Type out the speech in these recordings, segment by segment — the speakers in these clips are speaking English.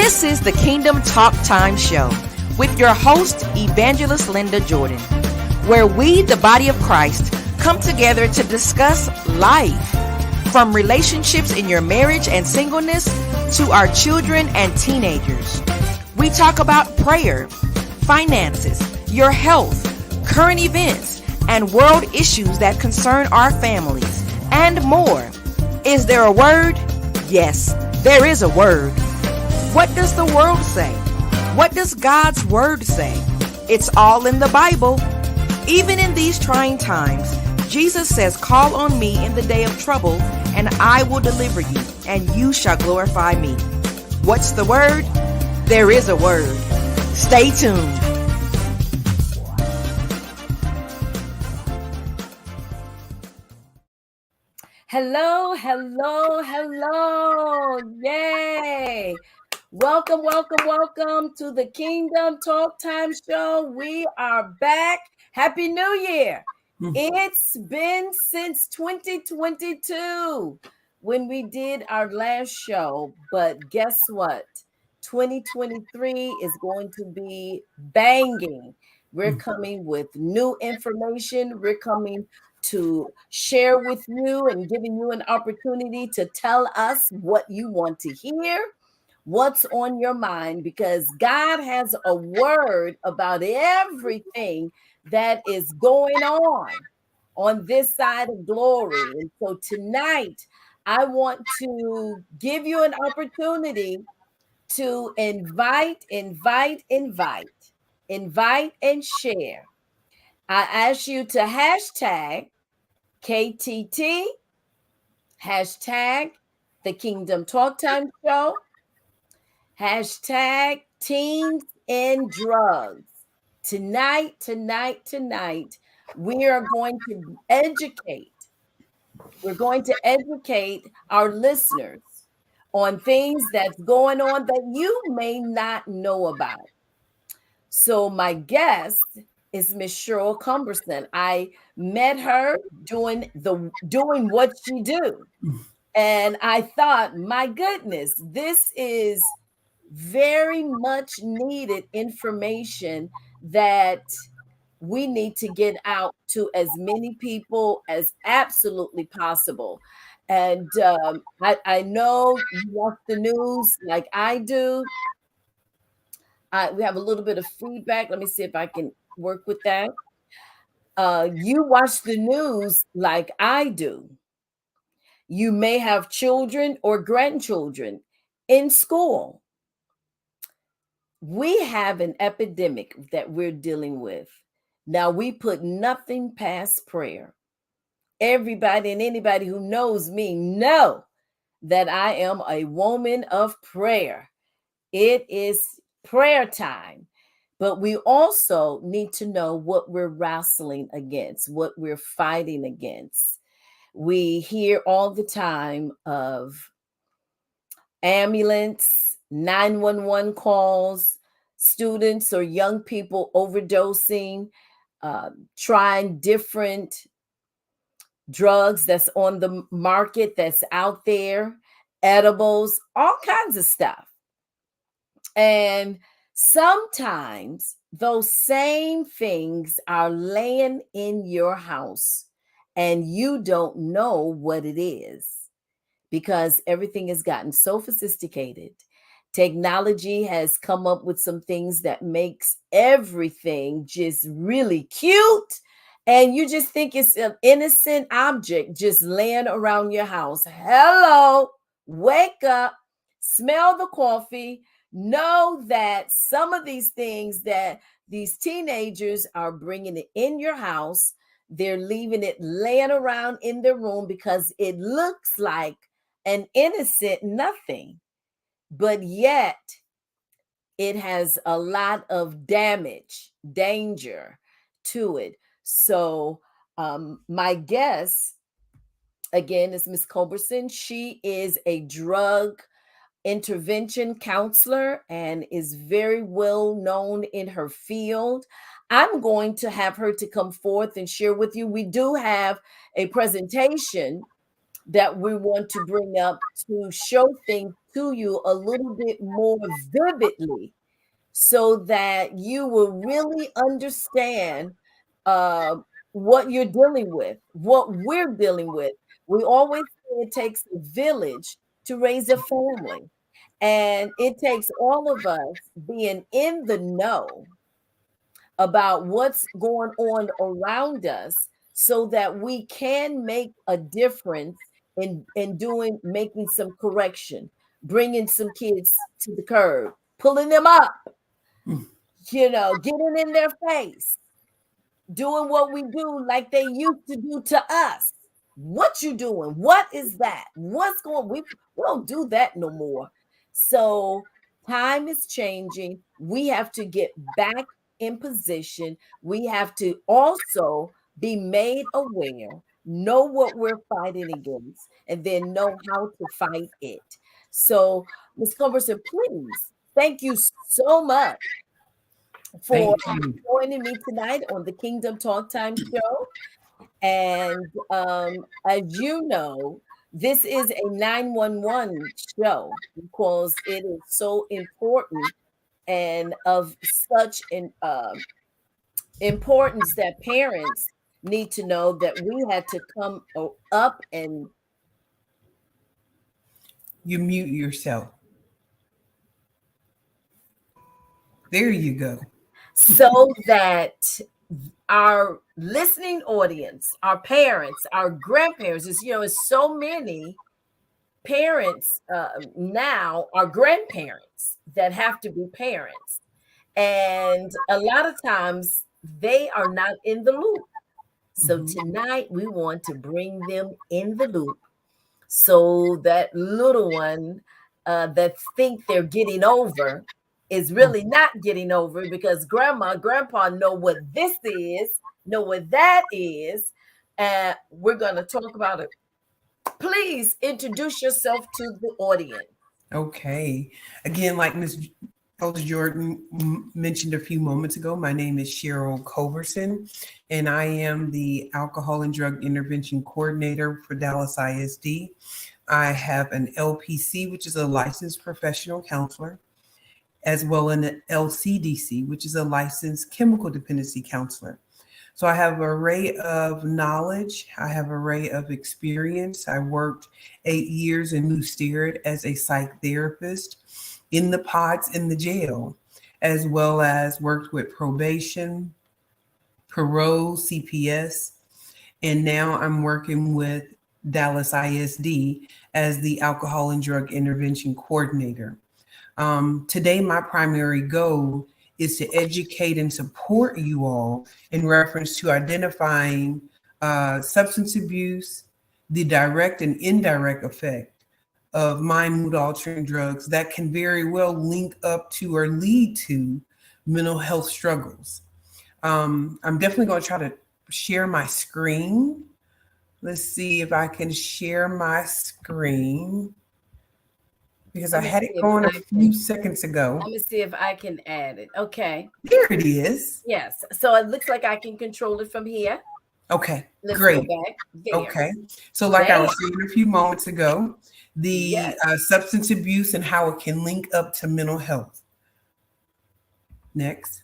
This is the Kingdom Talk Time Show with your host, Evangelist Linda Jordan, where we, the body of Christ, come together to discuss life, from relationships in your marriage and singleness to our children and teenagers. We talk about prayer, finances, your health, current events, and world issues that concern our families, and more. Is there a word? Yes, there is a word. What does the world say? What does God's word say? It's all in the Bible. Even in these trying times, Jesus says, "Call on me in the day of trouble, and I will deliver you, and you shall glorify me." What's the word? There is a word. Stay tuned. Hello, hello, hello. Yay. Welcome to the Kingdom Talk Time Show. We are back. Happy New Year. It's been since 2022 when we did our last show, but guess what? 2023 is going to be banging. We're coming with new information. We're coming to share with you and giving you an opportunity to tell us what you want to hear, what's on your mind, because God has a word about everything that is going on this side of glory. And so tonight, I want to give you an opportunity to invite and share. I ask you to hashtag KTT, hashtag the Kingdom Talk Time Show, hashtag teens and drugs. Tonight, we are going to educate. We're going to educate our listeners on things that's going on that you may not know about. So my guest is Miss Cheryl Cumberson. I met her doing what she do. And I thought, my goodness, this is very much needed information that we need to get out to as many people as absolutely possible. And I know you watch the news like I do. We have a little bit of feedback. Let me see if I can work with that. You watch the news like I do. You may have children or grandchildren in school. We have an epidemic that we're dealing with. Now, we put nothing past prayer. Everybody and anybody who knows me know that I am a woman of prayer. It is prayer time. But we also need to know what we're wrestling against, what we're fighting against. We hear all the time of ambulance, 911 calls, students or young people overdosing, trying different drugs that's on the market, that's out there, edibles, all kinds of stuff. And sometimes those same things are laying in your house and you don't know what it is because everything has gotten so sophisticated. Technology has come up with some things that makes everything just really cute. And you just think it's an innocent object just laying around your house. Hello, wake up, smell the coffee. Know that some of these things that these teenagers are bringing it in your house, they're leaving it laying around in their room because it looks like an innocent nothing. But yet it has a lot of danger to it. So my guest, again, is Miss Culberson. She is a drug intervention counselor and is very well known in her field. I'm going to have her to come forth and share with you. We do have a presentation that we want to bring up to show things to you a little bit more vividly so that you will really understand uh, what you're dealing with, what we're dealing with. We always say it takes a village to raise a family, and it takes all of us being in the know about what's going on around us so that we can make a difference in doing making some correction, bringing some kids to the curb, pulling them up, Mm. getting in their face, doing what we do like they used to do to us. What you doing? What is that? What's going we don't do that no more. So time is changing. We have to get back in position. We have to also be made aware, know what we're fighting against, and then know how to fight it. So, Ms. Culberson, please, thank you so much for Thank you. joining me tonight on the Kingdom Talk Time show. And as you know, this is a 911 show because it is so important and of such an importance that parents need to know that we had to come up and You mute yourself. There you go. so that our listening audience, our parents, our grandparents, is so many parents now are grandparents that have to be parents. And a lot of times they are not in the loop. So Mhm. tonight we want to bring them in the loop so that little one that think they're getting over is really not getting over because grandma, grandpa know what this is, know what that is. And we're going to talk about it. Please introduce yourself to the audience. Okay. Again, like Ms. Elder Jordan mentioned a few moments ago, my name is Cheryl Culberson, and I am the Alcohol and Drug Intervention Coordinator for Dallas ISD. I have an LPC, which is a licensed professional counselor, as well as an LCDC, which is a licensed chemical dependency counselor. So I have an array of knowledge. I have an array of experience. I worked 8 years in New Steered as a psych therapist in the pods in the jail, as well as worked with probation, parole, CPS, and now I'm working with Dallas ISD as the Alcohol and Drug Intervention Coordinator. Today, my primary goal is to educate and support you all in reference to identifying substance abuse, the direct and indirect effect of mind mood altering drugs that can very well link up to or lead to mental health struggles. I'm definitely going to try to share my screen. Let's see if I can share my screen because I Let me had it see if going a I can few seconds ago. let me see if I can add it. Okay. There it is. Yes. So it looks like I can control it from here. Okay, Let's go great. back there. Okay. So, like I Bam. was saying a few moments ago, the Yes. substance abuse and how it can link up to mental health. Next.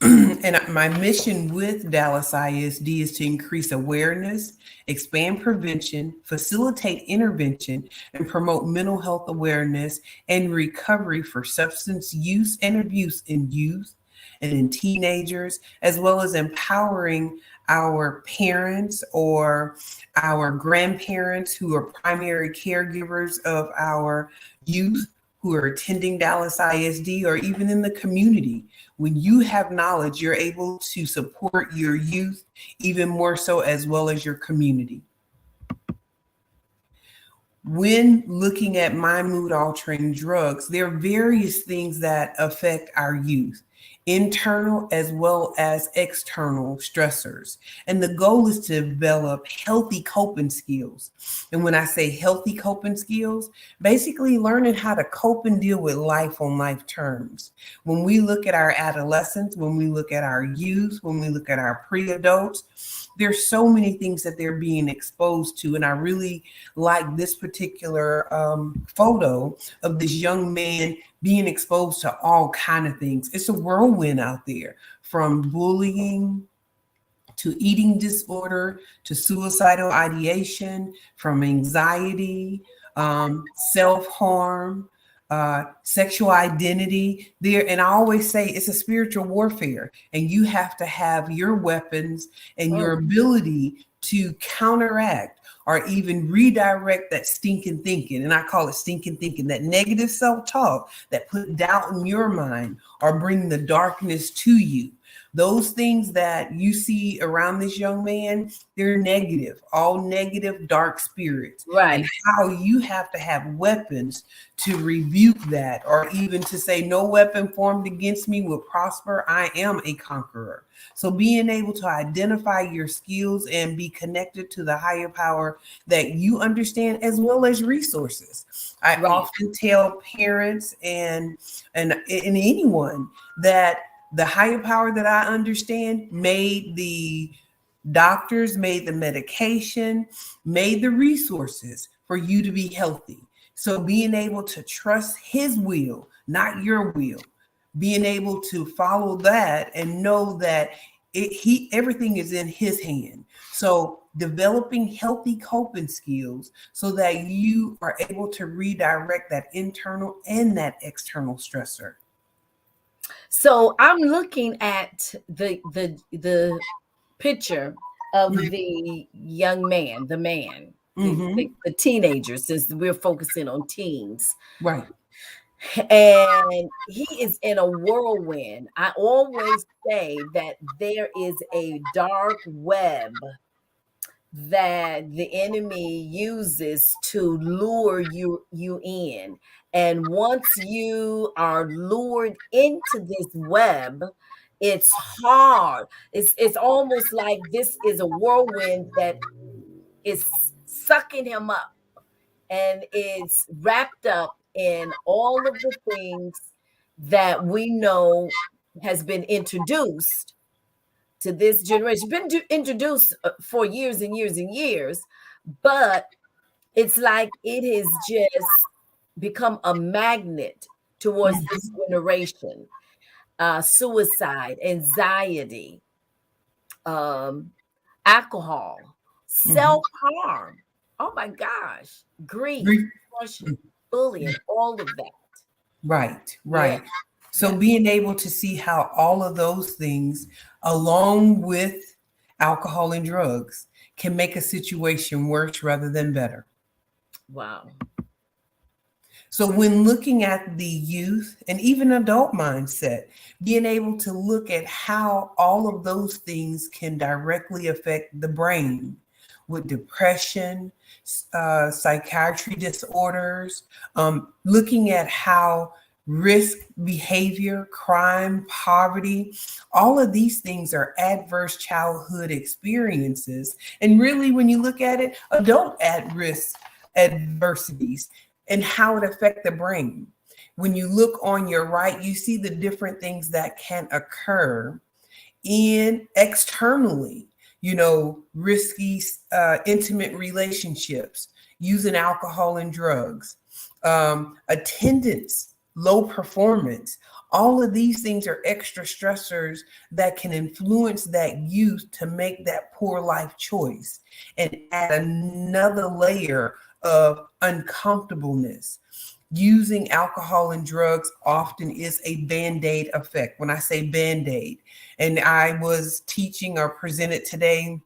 And my mission with Dallas ISD is to increase awareness, expand prevention, facilitate intervention, and promote mental health awareness and recovery for substance use and abuse in youth and in teenagers, as well as empowering our parents or our grandparents who are primary caregivers of our youth who are attending Dallas ISD or even in the community. When you have knowledge, you're able to support your youth even more so as well as your community. When looking at mind mood altering drugs, there are various things that affect our youth. internal as well as external stressors. And the goal is to develop healthy coping skills. And when I say healthy coping skills, basically learning how to cope and deal with life on life terms. When we look at our adolescents, when we look at our youth, when we look at our pre-adults, there's so many things that they're being exposed to. And I really like this particular photo of this young man being exposed to all kind of things. It's a whirlwind out there, from bullying to eating disorder to suicidal ideation, from anxiety, self-harm, sexual identity there. And I always say it's a spiritual warfare, and you have to have your weapons and your ability to counteract or even redirect that stinking thinking. And I call it stinking thinking, that negative self-talk that put doubt in your mind or bring the darkness to you. Those things that you see around this young man, they're negative, all negative, dark spirits. Right. And how you have to have weapons to rebuke that, or even to say, no weapon formed against me will prosper. I am a conqueror. So being able to identify your skills and be connected to the higher power that you understand, as well as resources. I often tell parents and anyone that the higher power that I understand made the doctors, made the medication, made the resources for you to be healthy. So being able to trust his will, not your will, being able to follow that and know that everything is in his hand. So developing healthy coping skills so that you are able to redirect that internal and that external stressor. So I'm looking at the picture of the young man, the man, the teenager, since we're focusing on teens. Right. And he is in a whirlwind. I always say that there is a dark web that the enemy uses to lure you in. And once you are lured into this web, it's hard. It's almost like this is a whirlwind that is sucking him up, and it's wrapped up in all of the things that we know has been introduced to this generation, been introduced for years and years and years, but it's like it has just become a magnet towards this generation. Suicide, anxiety, alcohol, self-harm. Oh my gosh, grief, depression, bullying, all of that. Right, right. Yeah. So Yeah. being able to see how all of those things, along with alcohol and drugs, can make a situation worse rather than better. Wow. So when looking at the youth and even adult mindset, being able to look at how all of those things can directly affect the brain with depression, psychiatry disorders, looking at how risk behavior, crime, poverty, all of these things are adverse childhood experiences. And really, when you look at it, adult at risk adversities and how it affects the brain. When you look on your right, you see the different things that can occur in externally, risky, intimate relationships, using alcohol and drugs, attendance, low performance. All of these things are extra stressors that can influence that youth to make that poor life choice and add another layer of uncomfortableness. Using alcohol and drugs often is a Band-Aid effect. When I say Band-Aid, and I was teaching or presented today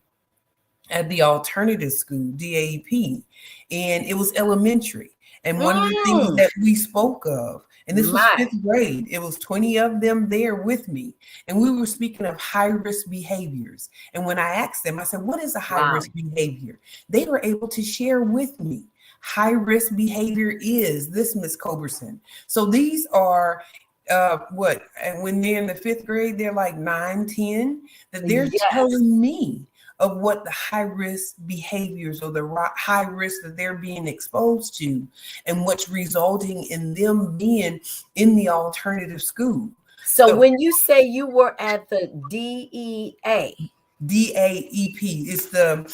at the alternative school, DAEP, and it was elementary. And one of the things that we spoke of, and this was fifth grade, it was 20 of them there with me. And we were speaking of high-risk behaviors. And when I asked them, I said, what is a high-risk behavior? They were able to share with me. High-risk behavior is this, Ms. Coberson. So these are what, and when they're in the fifth grade, they're like 9, 10, that they're Yes. telling me of what the high risk behaviors or the high risk that they're being exposed to and what's resulting in them being in the alternative school. So So when you say you were at the DEA, DAEP is the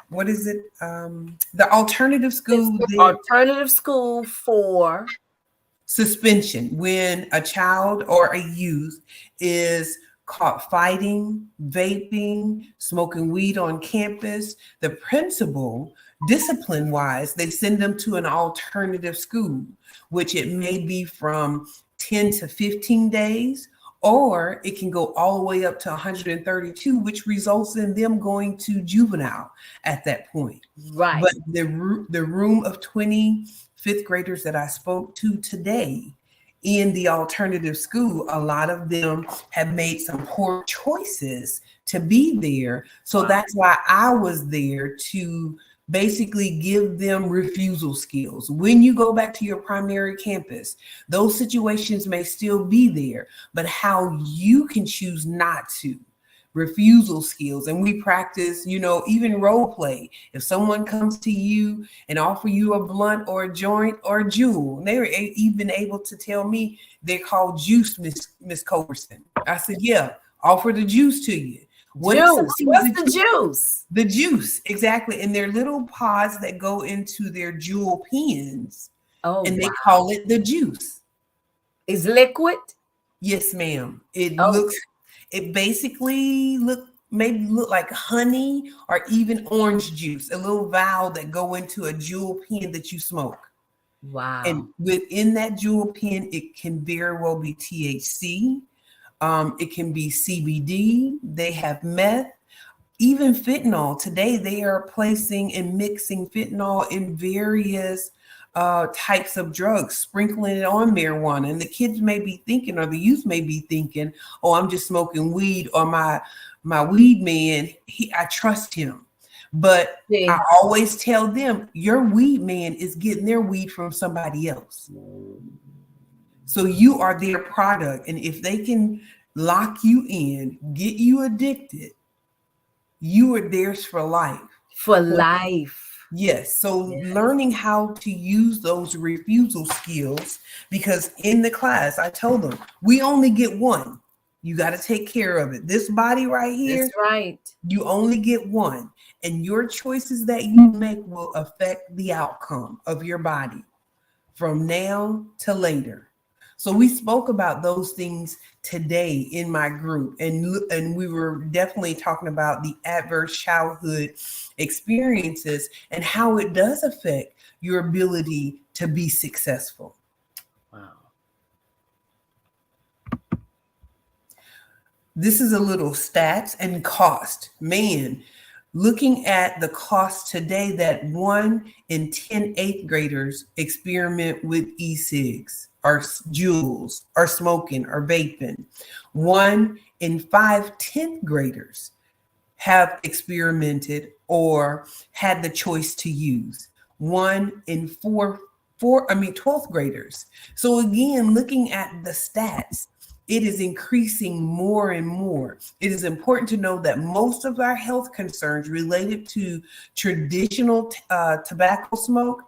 what is it? The alternative it's school the there. alternative school for Suspension, when a child or a youth is caught fighting, vaping, smoking weed on campus, the principal, discipline wise, they send them to an alternative school, which it may be from 10 to 15 days, or it can go all the way up to 132, which results in them going to juvenile at that point. right, But the room of 20 fifth graders that I spoke to today in the alternative school, a lot of them have made some poor choices to be there. So wow, that's why I was there to basically give them refusal skills. When you go back to your primary campus, those situations may still be there, but how you can choose not to. Refusal skills. And we practice, even role play. If someone comes to you and offer you a blunt or a joint or a jewel, they were even able to tell me they're called juice, Miss Culberson. I said, yeah, offer the juice to you. What if juice. somebody was What's the juice? the juice? Exactly. And they're little pods that go into their jewel pens, Oh and they wow, call it the juice. is liquid? Yes, ma'am. Oh It basically maybe look like honey or even orange juice, a little vial that go into a jewel pen that you smoke. wow, And within that jewel pen, it can very well be THC. It can be CBD. They have meth, even fentanyl. Today, they are placing and mixing fentanyl in various types of drugs, sprinkling it on marijuana. And the kids may be thinking, or the youth may be thinking, "Oh, I'm just smoking weed," or my weed man, I trust him. But I see, always tell them, your weed man is getting their weed from somebody else. So you are their product. And if they can lock you in, get you addicted, you are theirs for life. for So, life. yes. So Yes, learning how to use those refusal skills, because in the class, I told them, we only get one. You got to take care of it. This body right that's here, right. you only get one. And your choices that you make will affect the outcome of your body from now to later. So we spoke about those things today in my group, and we were definitely talking about the adverse childhood experiences and how it does affect your ability to be successful. Wow. This is a little stats and cost. Man, looking at the cost today, that 1 in 10 eighth graders experiment with e-cigs or jewels or smoking or vaping. 1 in 5 10th graders have experimented or had the choice to use. 1 in 12th graders. So again, looking at the stats, it is increasing more and more. It is important to know that most of our health concerns related to traditional tobacco smoke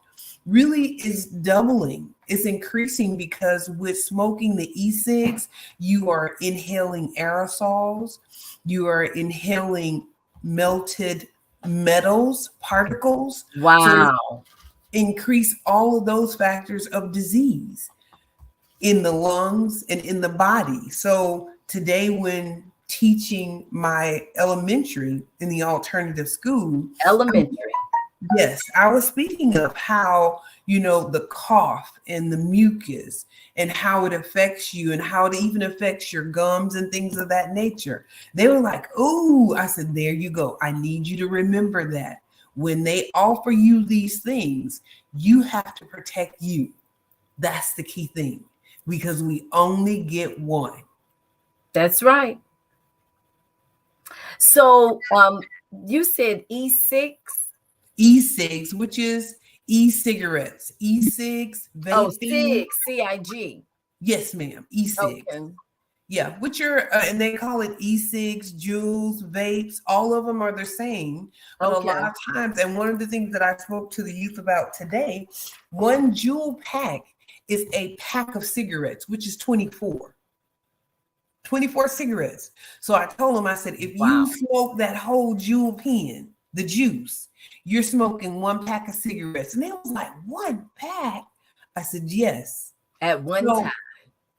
really is doubling. It's increasing because with smoking the e-cigs, you are inhaling aerosols, you are inhaling melted metals, particles. So Wow. increase all of those factors of disease in the lungs and in the body. So today, when teaching my elementary in the alternative school, Elementary. yes, I was speaking of how, the cough and the mucus and how it affects you and how it even affects your gums and things of that nature. They were like, "Ooh," I said, "There you go. I need you to remember that when they offer you these things, you have to protect you. That's the key thing because we only get one." That's right. So you said E6? E6, which is E-cigarettes, e-cigs, Oh, vaping. SIG, CIG. Yes, ma'am. E-cigs. Okay. Yeah, which are, and they call it e-cigs, jewels, vapes, all of them are the same. But a lot Okay. of times, and one of the things that I spoke to the youth about today, one jewel pack is a pack of cigarettes, which is 24 cigarettes. So I told them, I said, if you Wow. smoke that whole jewel pen, the juice, you're smoking one pack of cigarettes. And they was like, one pack? I said, yes. At one So time.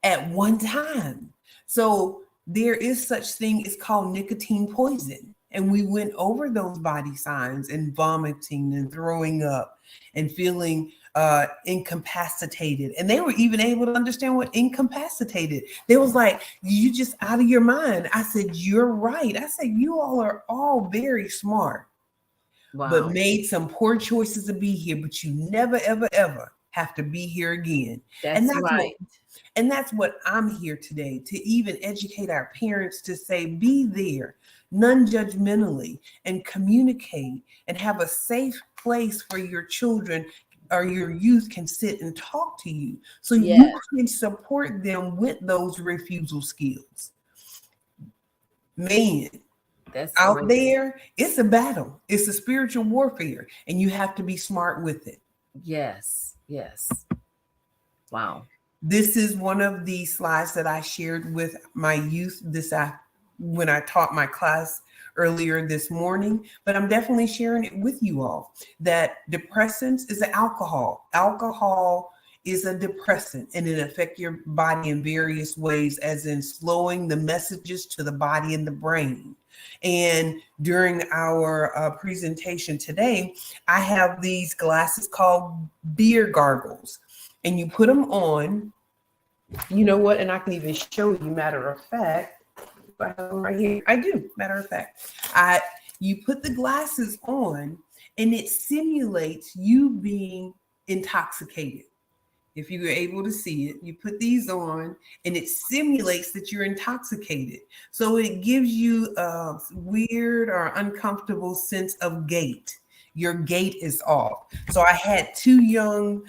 at one time. So there is such thing, it's called nicotine poison. And we went over those body signs and vomiting and throwing up and feeling incapacitated. And they were even able to understand what incapacitated. They was like, you just out of your mind. I said, you're right. I said, you all are all very smart, but Wow. made some poor choices to be here, but you never, ever, ever have to be here again. And That's that's what right. and that's what I'm here today, to even educate our parents to say, be there, non-judgmentally, and communicate and have a safe place where your children or your youth can sit and talk to you so you Yes, can support them with those refusal skills. Man, that's out great. there, it's a battle. It's a spiritual warfare, and you have to be smart with it. Yes, yes. Wow. This is one of the slides that I shared with my youth when I taught my class earlier this morning, but I'm definitely sharing it with you all that depressants is alcohol. Alcohol is a depressant and it affects your body in various ways, as in slowing the messages to the body and the brain. And during our presentation today, I have these glasses called beer gargles, and you put them on. You know what? And I can even show you. Matter of fact, I have them right here. I do. Matter of fact, you put the glasses on, and it simulates you being intoxicated. If you were able to see it, you put these on, and it simulates that you're intoxicated. So it gives you a weird or uncomfortable sense of gait. Your gait is off. So I had two young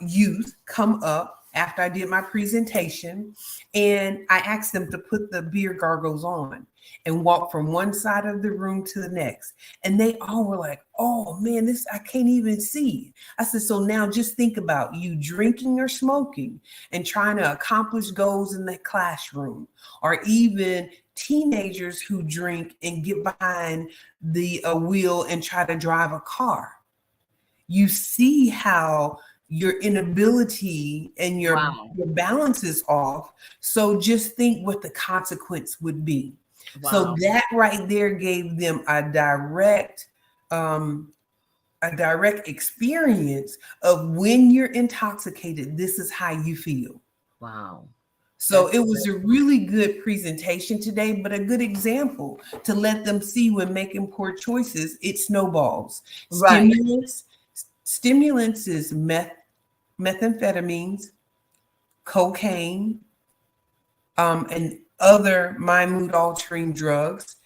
youth come up after I did my presentation, and I asked them to put the beer gargles on and walk from one side of the room to the next. And they all were like, oh man, this, I can't even see. I said, so now just think about you drinking or smoking and trying to accomplish goals in the classroom, or even teenagers who drink and get behind the wheel and try to drive a car. You see how your inability and Wow. your balance is off. So just think what the consequence would be. So Wow. that right there gave them um, a direct experience of when you're intoxicated, this is how you feel. Wow. So That's it was a really good presentation today, but a good example to let them see when making poor choices, it snowballs. right. Stimulants is methamphetamines, cocaine, and other mind mood altering drugs.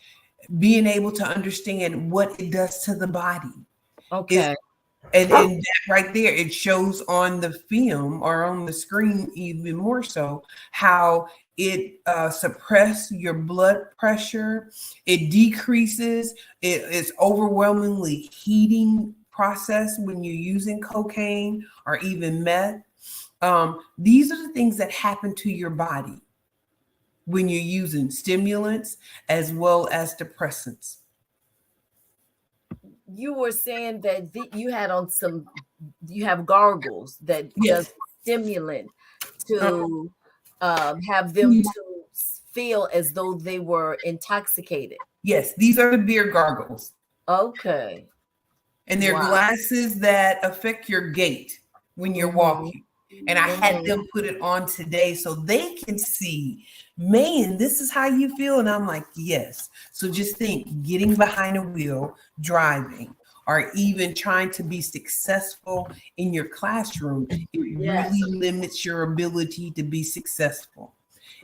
Being able to understand what it does to the body is, Okay. and that right there, it shows on the film or on the screen even more so how it suppress your blood pressure. It decreases. It is overwhelmingly heating process when you're using cocaine or even meth. These are the things that happen to your body when you're using stimulants as well as depressants. You were saying that you had on some, you have gargles that does Yes. stimulant Uh, to have them to feel as though they were intoxicated. yes, these are the beer gargles. Okay. And they're Wow. glasses that affect your gait when you're Mm-hmm. walking. And I had Mm-hmm. them put it on today so they can see, man, this is how you feel. And I'm like, yes. So just think, getting behind a wheel, driving, or even trying to be successful in your classroom, it really Yes. limits your ability to be successful.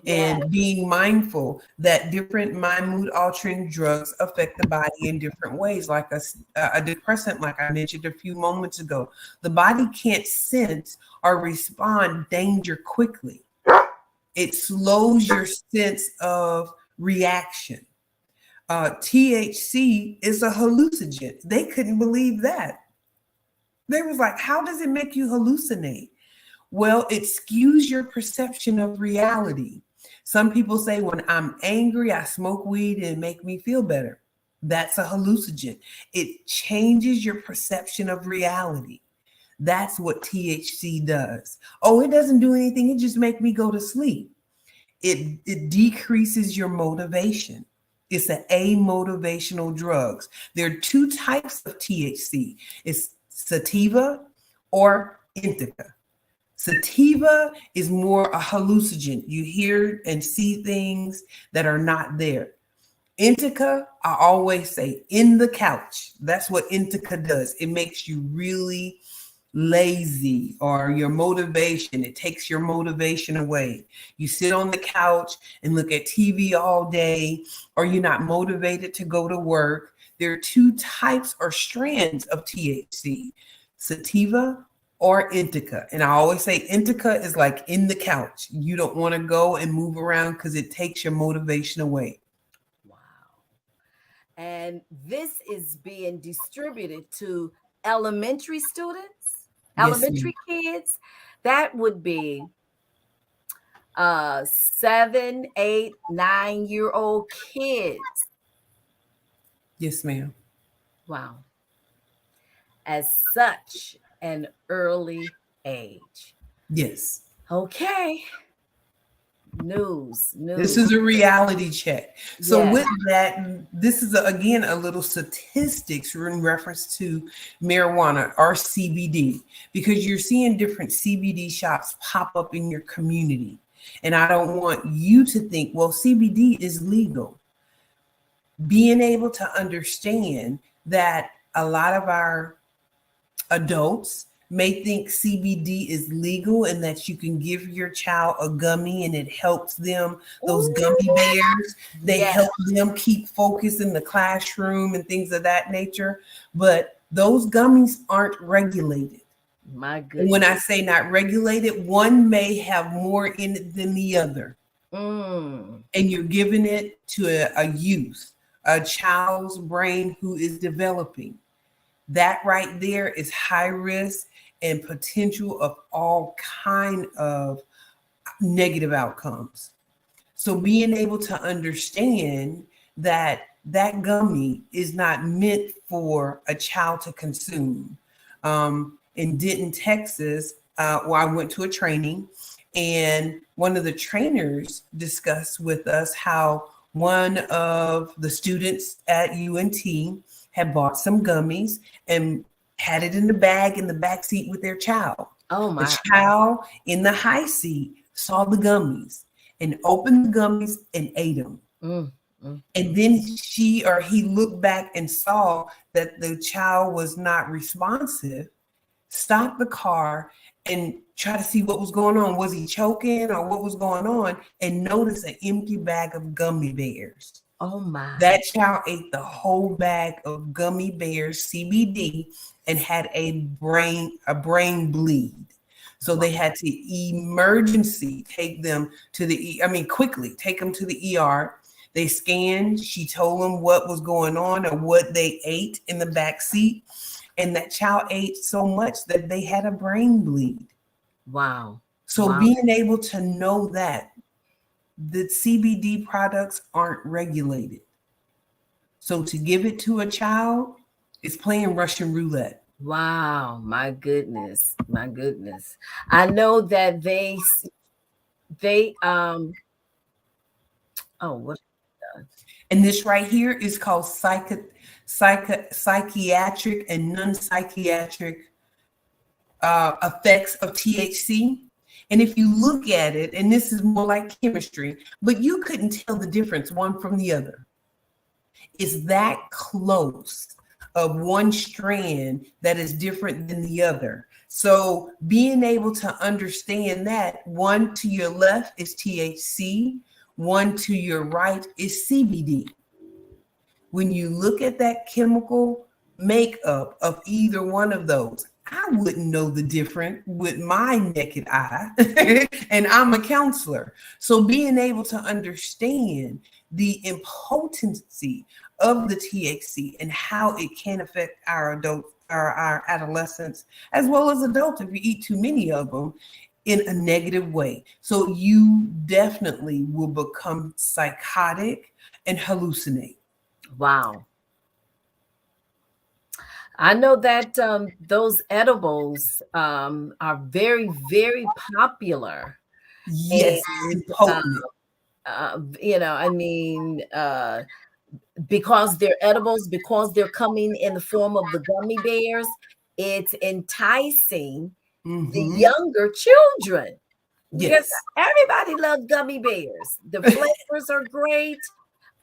Yes. and being mindful that different mind mood altering drugs affect the body in different ways. Like a depressant, like I mentioned a few moments ago, the body can't sense or respond danger quickly. It slows your sense of reaction. THC is a hallucinogen. They couldn't believe that. They was like, how does it make you hallucinate? Well, it skews your perception of reality. Some people say when I'm angry, I smoke weed and it make me feel better. That's a hallucinogen. It changes your perception of reality. That's what THC does. Oh, it doesn't do anything. It just make me go to sleep. It decreases your motivation. It's an amotivational drugs. There are two types of THC. It's sativa or indica. Sativa is more a hallucinogen. You hear and see things that are not there. Indica, I always say in the couch. That's what indica does. It makes you really lazy, or your motivation. It takes your motivation away. You sit on the couch and look at TV all day, or you're not motivated to go to work. There are two types or strands of THC, sativa or indica. And I always say indica is like in the couch. You don't want to go and move around because it takes your motivation away. Wow. And this is being distributed to elementary students, Yes, ma'am. elementary kids. That would be 7, 8, 9 year old kids. Yes, ma'am. Wow. At such an early age. Yes. Okay. News, This news. is a reality check. So Yes. with that, this is again a little statistics in reference to marijuana or CBD, because you're seeing different CBD shops pop up in your community. And I don't want you to think, well, CBD is legal. Being able to understand that a lot of our adults may think CBD is legal and that you can give your child a gummy and it helps them, those gummy Ooh, bears, they yes. help them keep focus in the classroom and things of that nature. But those gummies aren't regulated. My And when I goodness. say not regulated, one may have more in it than the other. Mm. And you're giving it to a youth, a child's brain who is developing. That right there is high risk and potential of all kind of negative outcomes. So being able to understand that that gummy is not meant for a child to consume. In Denton, Texas, where I went to a training, and one of the trainers discussed with us how one of the students at UNT had bought some gummies and had it in the bag in the back seat with their child. Oh The my. child in the high seat saw the gummies and opened the gummies and ate them. Mm, mm, And mm. then she or he looked back and saw that the child was not responsive, stopped the car and try to see what was going on. Was he choking or what was going on? And noticed an empty bag of gummy bears. Oh my. That child ate the whole bag of gummy bears CBD and had a brain bleed. So Wow. they had to emergency take them to quickly take them to the ER. They scanned. She told them what was going on or what they ate in the back seat. And that child ate so much that they had a brain bleed. Wow. So Wow. being able to know that the CBD products aren't regulated. So to give it to a child is playing Russian roulette. Wow. My goodness. My goodness. I know that they oh what And this right here is called psychiatric and non-psychiatric effects of THC. And if you look at it, and this is more like chemistry, but you couldn't tell the difference one from the other. It's that close of one strand that is different than the other. So being able to understand that one to your left is THC, one to your right is CBD. When you look at that chemical makeup of either one of those, I wouldn't know the difference with my naked eye, and I'm a counselor. So being able to understand the impotency of the THC and how it can affect our adults, our adolescents, as well as adults if you eat too many of them in a negative way. So you definitely will become psychotic and hallucinate. Wow. I know that those edibles are very, very popular. Yes, And, and potent. I mean, because they're edibles, because they're coming in the form of the gummy bears, it's enticing the Mm-hmm. younger children because Yes. everybody loves gummy bears. The flavors are great.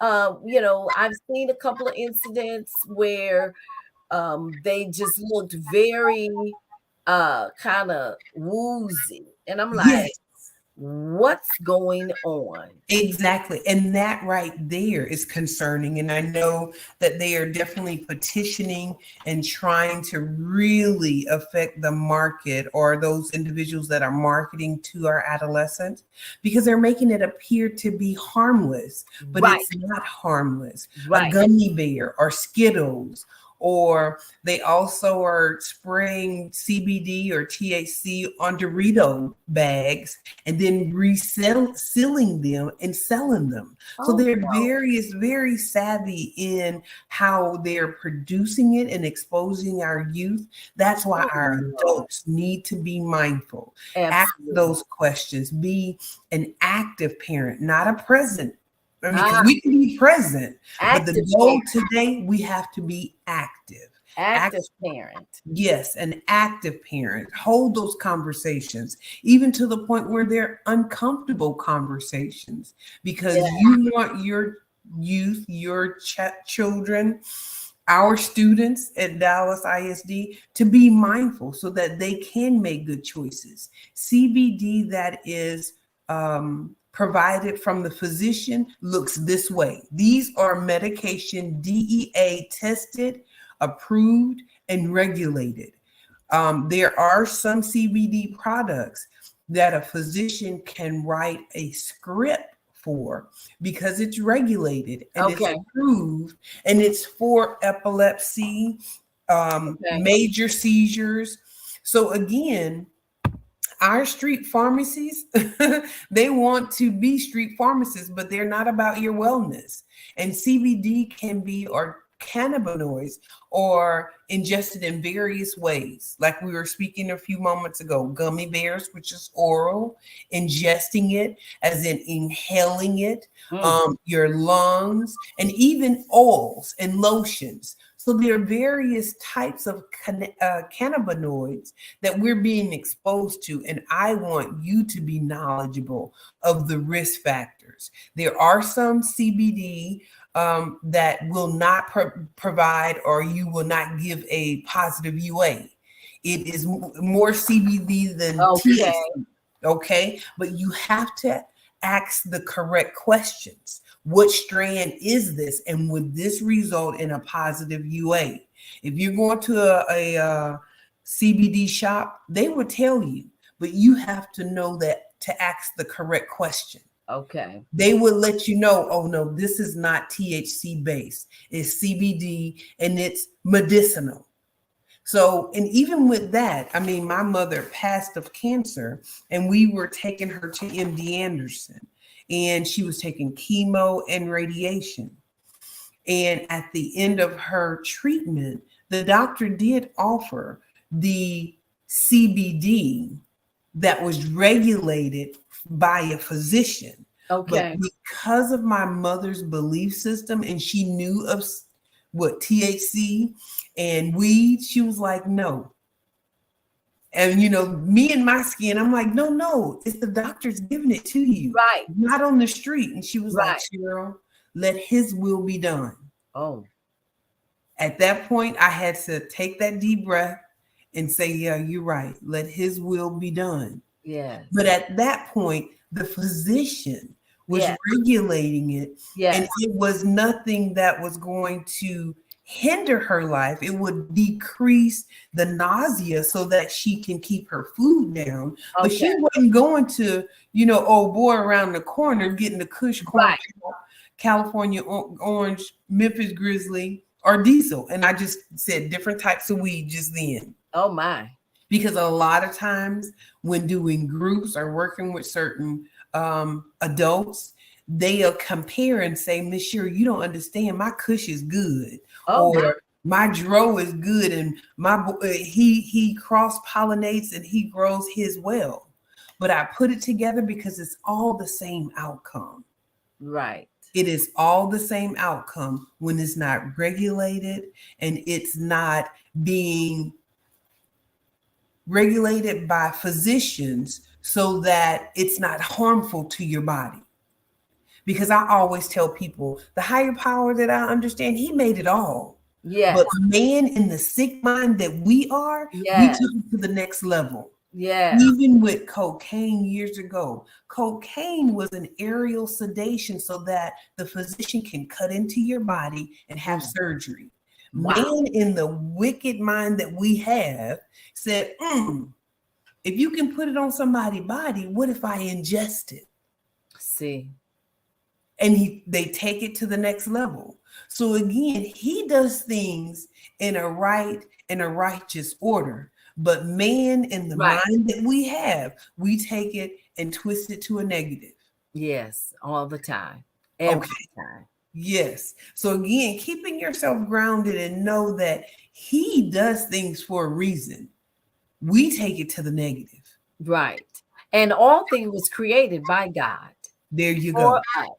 I've seen a couple of incidents where they just looked very kind of woozy. And I'm like, Yes. what's going on? Exactly. And that right there is concerning. And I know that they are definitely petitioning and trying to really affect the market or those individuals that are marketing to our adolescents because they're making it appear to be harmless, but Right, it's not harmless. A right. gummy bear or Skittles, or they also are spraying CBD or THC on Dorito bags and then sealing them and selling them. So Oh, they're very savvy in how they're producing it and exposing our youth. That's why oh our no. adults need to be mindful. Ask Absolutely. those questions. Be an active parent, not a present. I mean, because Ah, we can be present, but the active goal parent, today, we have to be active. active parent. Yes, an active parent. Hold those conversations, even to the point where they're uncomfortable conversations, Yeah. because you want your youth, your children, our students at Dallas ISD to be mindful so that they can make good choices. CBD that is provided from the physician looks this way. These are medication DEA tested, approved, and regulated. There are some CBD products that a physician can write a script for because it's regulated and it's Okay. approved and it's for epilepsy, Okay. major seizures. So again, our street pharmacies, they want to be street pharmacists, but they're not about your wellness. And CBD can be, or cannabinoids, or ingested in various ways. Like we were speaking a few moments ago, gummy bears, which is oral, ingesting it, as in inhaling it, Mm. your lungs, and even oils and lotions. So there are various types of cannabinoids that we're being exposed to. And I want you to be knowledgeable of the risk factors. There are some CBD that will not provide, or you will not give a positive UA. It is more CBD than Okay. THC. Okay. But you have to ask the correct questions. What strand is this? And would this result in a positive UA? If you're going to a CBD shop, they will tell you, but you have to know that to ask the correct question. Okay. They will let you know, oh no, this is not THC based. It's CBD and it's medicinal. So, and even with that, I mean, my mother passed of cancer and we were taking her to MD Anderson and she was taking chemo and radiation. And at the end of her treatment, the doctor did offer the CBD that was regulated by a physician. But Okay. because of my mother's belief system and she knew of what THC and weed, she was like, no. And me and my skin, I'm like, no, it's the doctor's giving it to you, Right. not on the street. And she was like, Right. Cheryl, let his will be done. Oh. At that point, I had to take that deep breath and say, yeah, you're right. Let his will be done. But Yes. at that point, the physician was Yes. regulating it, and Yes. it was nothing that was going to hinder her life. It would decrease the nausea so that she can keep her food down. But Okay. she wasn't going to, old boy around the corner getting the Kush corn, Right. California orange, Memphis Grizzly, or diesel. And I just said different types of weed just then. Oh my. Because a lot of times when doing groups or working with certain adults, they'll compare and say, Miss Sherry, you don't understand. My Kush is good, Oh my. or my Dro is good, and he cross pollinates and he grows his well. But I put it together because it's all the same outcome. Right. It is all the same outcome when it's not regulated and it's not being regulated by physicians so that it's not harmful to your body. Because I always tell people the higher power that I understand, he made it all. But Yes. man, in the sick mind that we are, we Yes. took it to the next level. Yes. Even with cocaine years ago, cocaine was an aerial sedation so that the physician can cut into your body and have Mm. surgery. Wow. Man, in the wicked mind that we have, said, if you can put it on somebody's body, what if I ingest it? See. And they take it to the next level. So again, he does things in a right and a righteous order. But man, in the Right. mind that we have, we take it and twist it to a negative. Yes. All the time. Every Okay. time. Yes. So again, keeping yourself grounded and know that he does things for a reason. We take it to the negative. Right. And all things was created by God There you for go. us.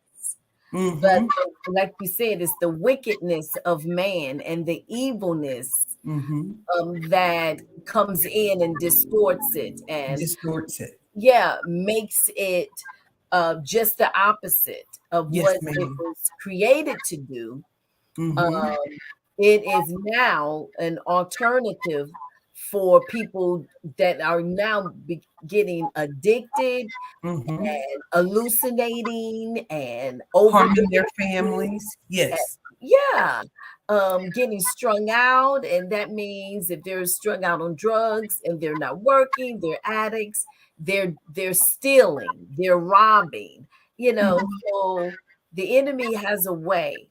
But Mm-hmm. like we said, it's the wickedness of man and the evilness Mm-hmm. that comes in and distorts it and Distorts it. yeah, makes it just the opposite of Yes, what it ma'am. was created to do. Mm-hmm. Um, it is now an alternative for people that are now getting addicted Mm-hmm. and hallucinating and Harming overdosing. their families. and- Yes. Yeah, getting strung out, and that means if they're strung out on drugs and they're not working, they're addicts. They're stealing, they're robbing. Mhm. So the enemy has a way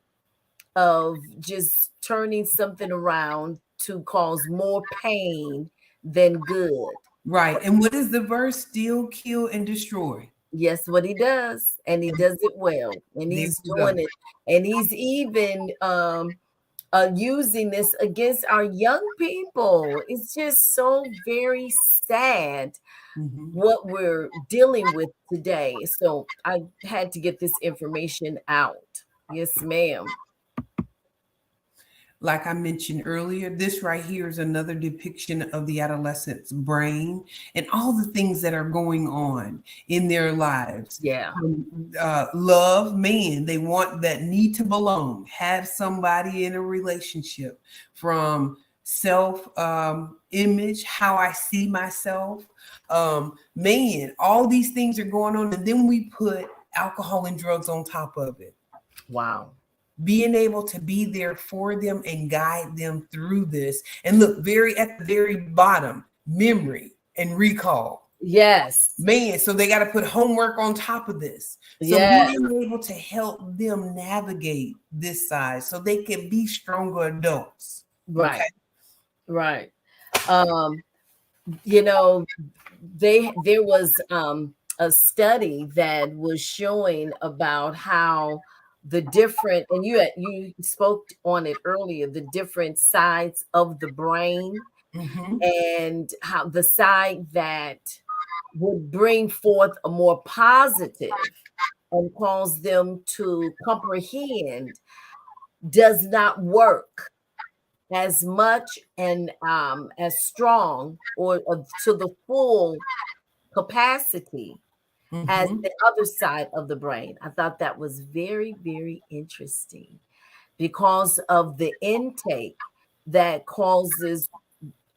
of just turning something around to cause more pain than good. Right. And what is the verse? Steal, kill, and destroy. Yes, what he does, and he And does it well, and there he's you go. doing it, and he's even using this against our young people. It's just so very sad Mhm. what we're dealing with today. So I had to get this information out. Yes, ma'am. Like I mentioned earlier, this right here is another depiction of the adolescent's brain and all the things that are going on in their lives. Yeah. Love, man, they want that need to belong, have somebody in a relationship, from self image, how I see myself. Man, all these things are going on. And then we put alcohol and drugs on top of it, Wow. being able to be there for them and guide them through this. And look, very at the very bottom, memory and recall. Yes. Man, so they got to put homework on top of this. So Yes. being able to help them navigate this side so they can be stronger adults. Okay. Right. Right. Um, you know, there was a study that was showing about how the different, and you spoke on it earlier, the different sides of the brain, Mm-hmm. and how the side that would bring forth a more positive and cause them to comprehend does not work as much and as strong or to the full capacity as Mm-hmm. the other side of the brain. I thought that was very, very interesting because of the intake that causes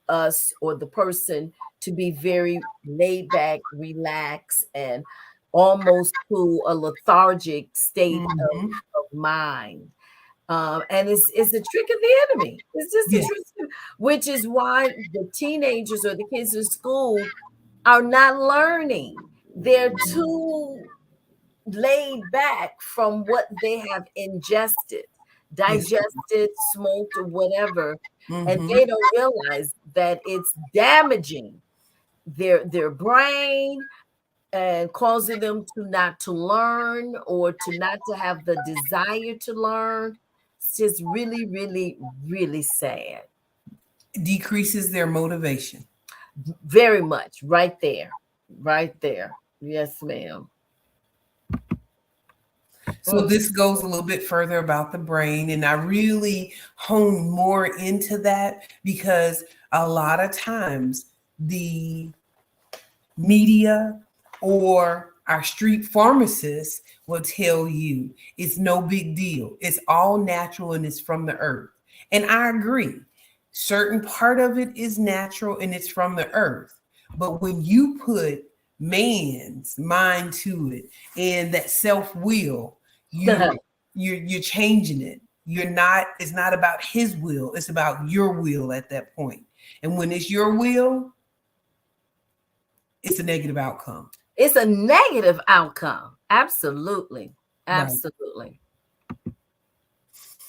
us or the person to be very laid back, relaxed, and almost to a lethargic state Mm-hmm. of mind. And it's a trick of the enemy. It's just a Yes. trick, which is why the teenagers or the kids in school are not learning. They're too laid back from what they have ingested, Yes. digested, smoked, or whatever, and Mm-hmm. they don't realize that it's damaging their brain and causing them to not to learn or to not to have the desire to learn. It's just really, really, really sad. Decreases their motivation. Very much right there. Right there. Yes, ma'am. So Mm. this goes a little bit further about the brain, and I really hone more into that because a lot of times the media or our street pharmacists will tell you it's no big deal. It's all natural and it's from the earth. And I agree. Certain part of it is natural and it's from the earth. But when you put man's mind to it and that self-will, you're changing it. You're not, it's not about his will, it's about your will at that point. And when it's your will, it's a negative outcome. It's a negative outcome. Absolutely. Right. Absolutely.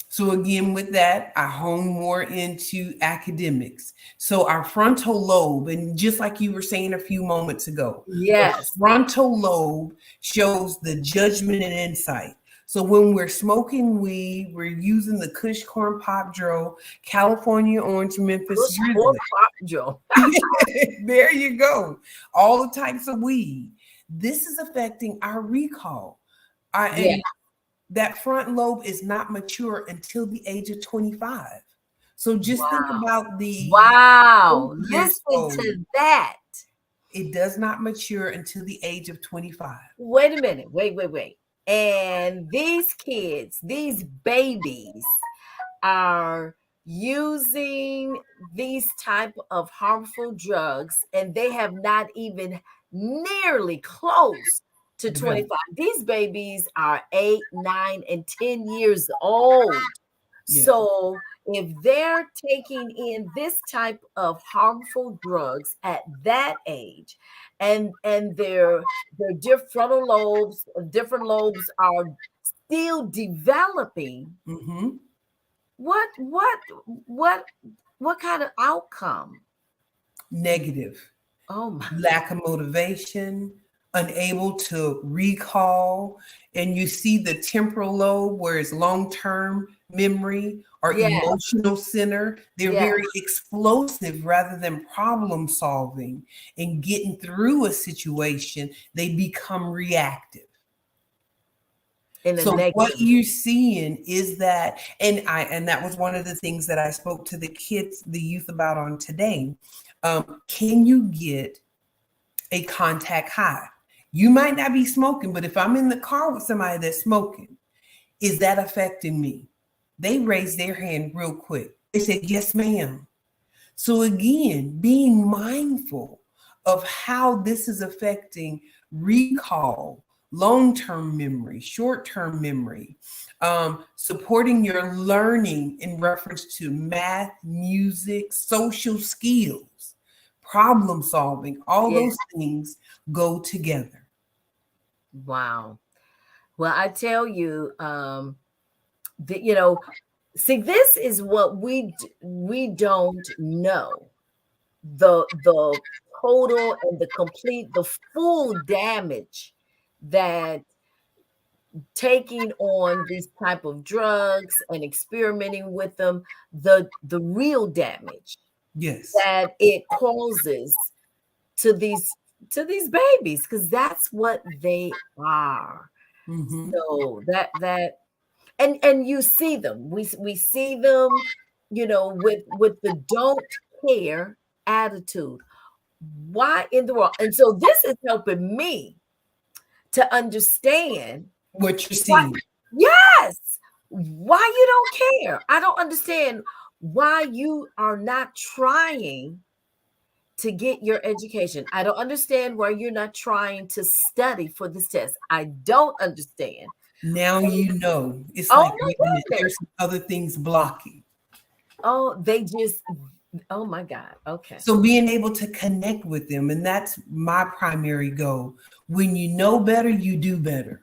So again, with that, I hone more into academics. So our frontal lobe, and just like you were saying a few moments ago, the Yes. frontal lobe shows the judgment and insight. So when we're smoking weed, we're using the Kush Corn Pop Dro, California Orange, Memphis Push or Grizzly. pop, Joe. There you go. All the types of weed. This is affecting our recall. Yeah. And that front lobe is not mature until the age of 25. So just think Wow. about the Wow. focus Listen lobe. to that. It does not mature until the age of 25. Wait a minute. Wait, wait, wait. And these kids, these babies are using these type of harmful drugs and they have not even nearly close to Develop. 25. These babies are 8, 9, and 10 years old. Yeah. So if they're taking in this type of harmful drugs at that age, and their different lobes are still developing, Mm-hmm. what what what what kind of outcome? Negative. Oh my. Lack of motivation, unable to recall, and you see the temporal lobe where it's long-term memory or Yes, emotional center. They're yes, very explosive rather than problem solving and getting through a situation. They become reactive. in a So what negative. you're seeing is that, and that was one of the things that I spoke to the kids, the youth about on today. Can you get a contact high? You might not be smoking, but if I'm in the car with somebody that's smoking, is that affecting me? They raised their hand real quick. They said, yes, ma'am. So again, being mindful of how this is affecting recall, long-term memory, short-term memory, supporting your learning in reference to math, music, social skills, problem solving, all Yeah. those things go together. Wow. Well, I tell you, that see, this is what we don't know. The total and the complete, the full damage that taking on these type of drugs and experimenting with them, the real damage Yes. that it causes to these babies, because that's what they are. Mm-hmm. So that and you see them, we see them, with the don't care attitude. Why in the world? And so this is helping me to understand What you're why. seeing. Yes, why you don't care. I don't understand why you are not trying to get your education. I don't understand why you're not trying to study for this test. I don't understand. Now you know. It's Oh like, my wait a minute, goodness. there's some other things blocking. Oh, they just, oh my God. Okay. So being able to connect with them, and that's my primary goal. When you know better, you do better.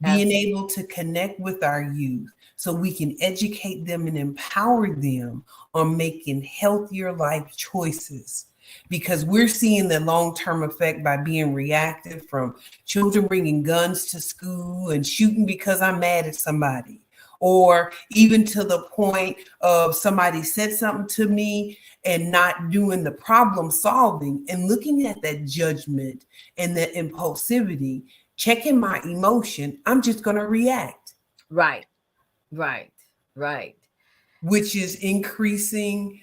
Being Absolutely. able to connect with our youth so we can educate them and empower them on making healthier life choices. Because we're seeing the long term effect by being reactive, from children bringing guns to school and shooting because I'm mad at somebody, or even to the point of somebody said something to me and not doing the problem solving and looking at that judgment and that impulsivity, checking my emotion. I'm just going to react, Right. Right. Right. which is increasing,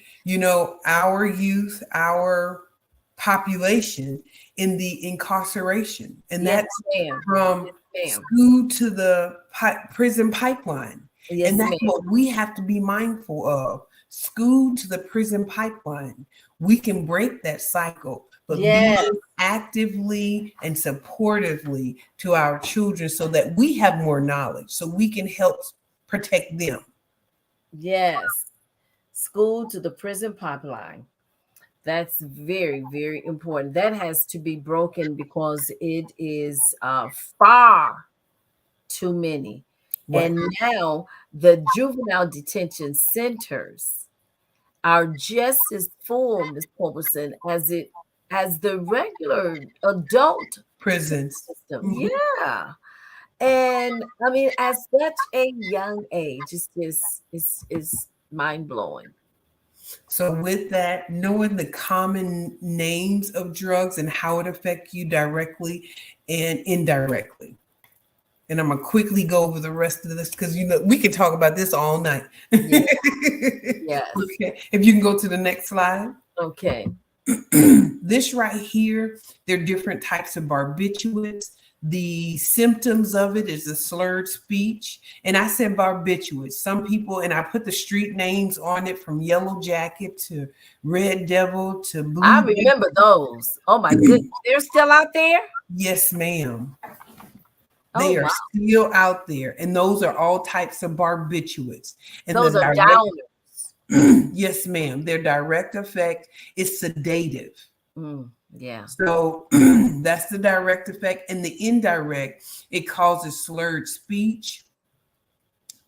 our youth, our population in the incarceration. And Yes, that's ma'am. from Yes, ma'am. school to the prison pipeline. And Yes, that's ma'am. what we have to be mindful of. School to the prison pipeline. We can break that cycle, but being Yes. actively and supportively to our children so that we have more knowledge, so we can help protect them. Yes. School to the prison pipeline. That's very, very important. That has to be broken because it is far too many. What? And now the juvenile detention centers are just as full, Ms. Culberson, as the regular adult Prisons. system. Mhm. Yeah. And I mean, at such a young age, it's just it's mind blowing. So, with that, knowing the common names of drugs and how it affect you directly and indirectly. And I'm gonna quickly go over the rest of this because we can talk about this all night. Yeah. Okay, Yes. if you can go to the next slide. Okay. This right here, there are different types of barbiturates. The symptoms of it is a slurred speech. And I said barbiturates. Some people, and I put the street names on it, from Yellow Jacket to Red Devil to I Blue remember those. Oh my goodness. Devil. They're still out there? Yes, ma'am. Oh They are wow. still out there. And those are all types of barbiturates. And the Those are direct, downers. yes, ma'am, their direct effect is sedative. Yeah. So that's the direct effect. And the indirect, it causes slurred speech,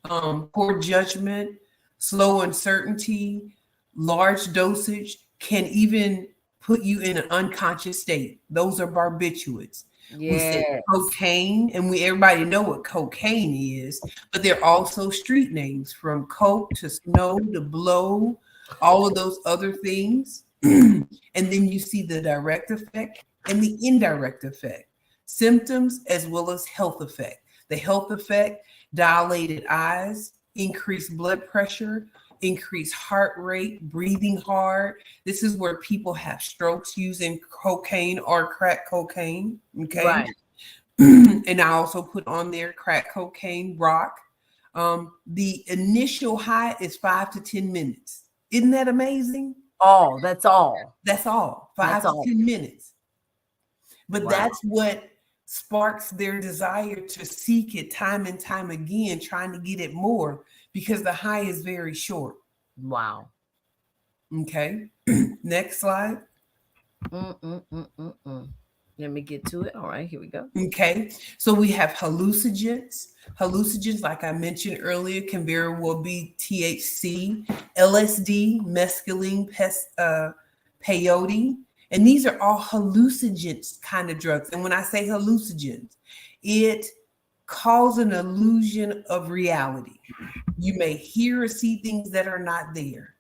poor judgment, slow uncertainty, large dosage can even put you in an unconscious state. Those are barbiturates. We said Yes. cocaine, and everybody know what cocaine is, but they're also street names, from coke to snow to blow, all of those other things. And then you see the direct effect and the indirect effect, symptoms as well as health effect. The health effect: dilated eyes, increased blood pressure, increased heart rate, breathing hard. This is where people have strokes using cocaine or crack cocaine. Okay. Right. And I also put on there crack cocaine, rock. The initial high is 5 to 10 minutes. Isn't that amazing? All. That's all. That's all, That's five to all. 10 minutes. But Wow. that's what sparks their desire to seek it time and time again, trying to get it more, because the high is very short. Wow. Okay. Next slide. Mm. Let me get to it. All right, here we go. Okay. So we have hallucinogens. Hallucinogens, like I mentioned earlier, can very well be THC, LSD, mescaline, peyote. And these are all hallucinogens kind of drugs. And when I say hallucinogens, it causes an illusion of reality. You may hear or see things that are not there.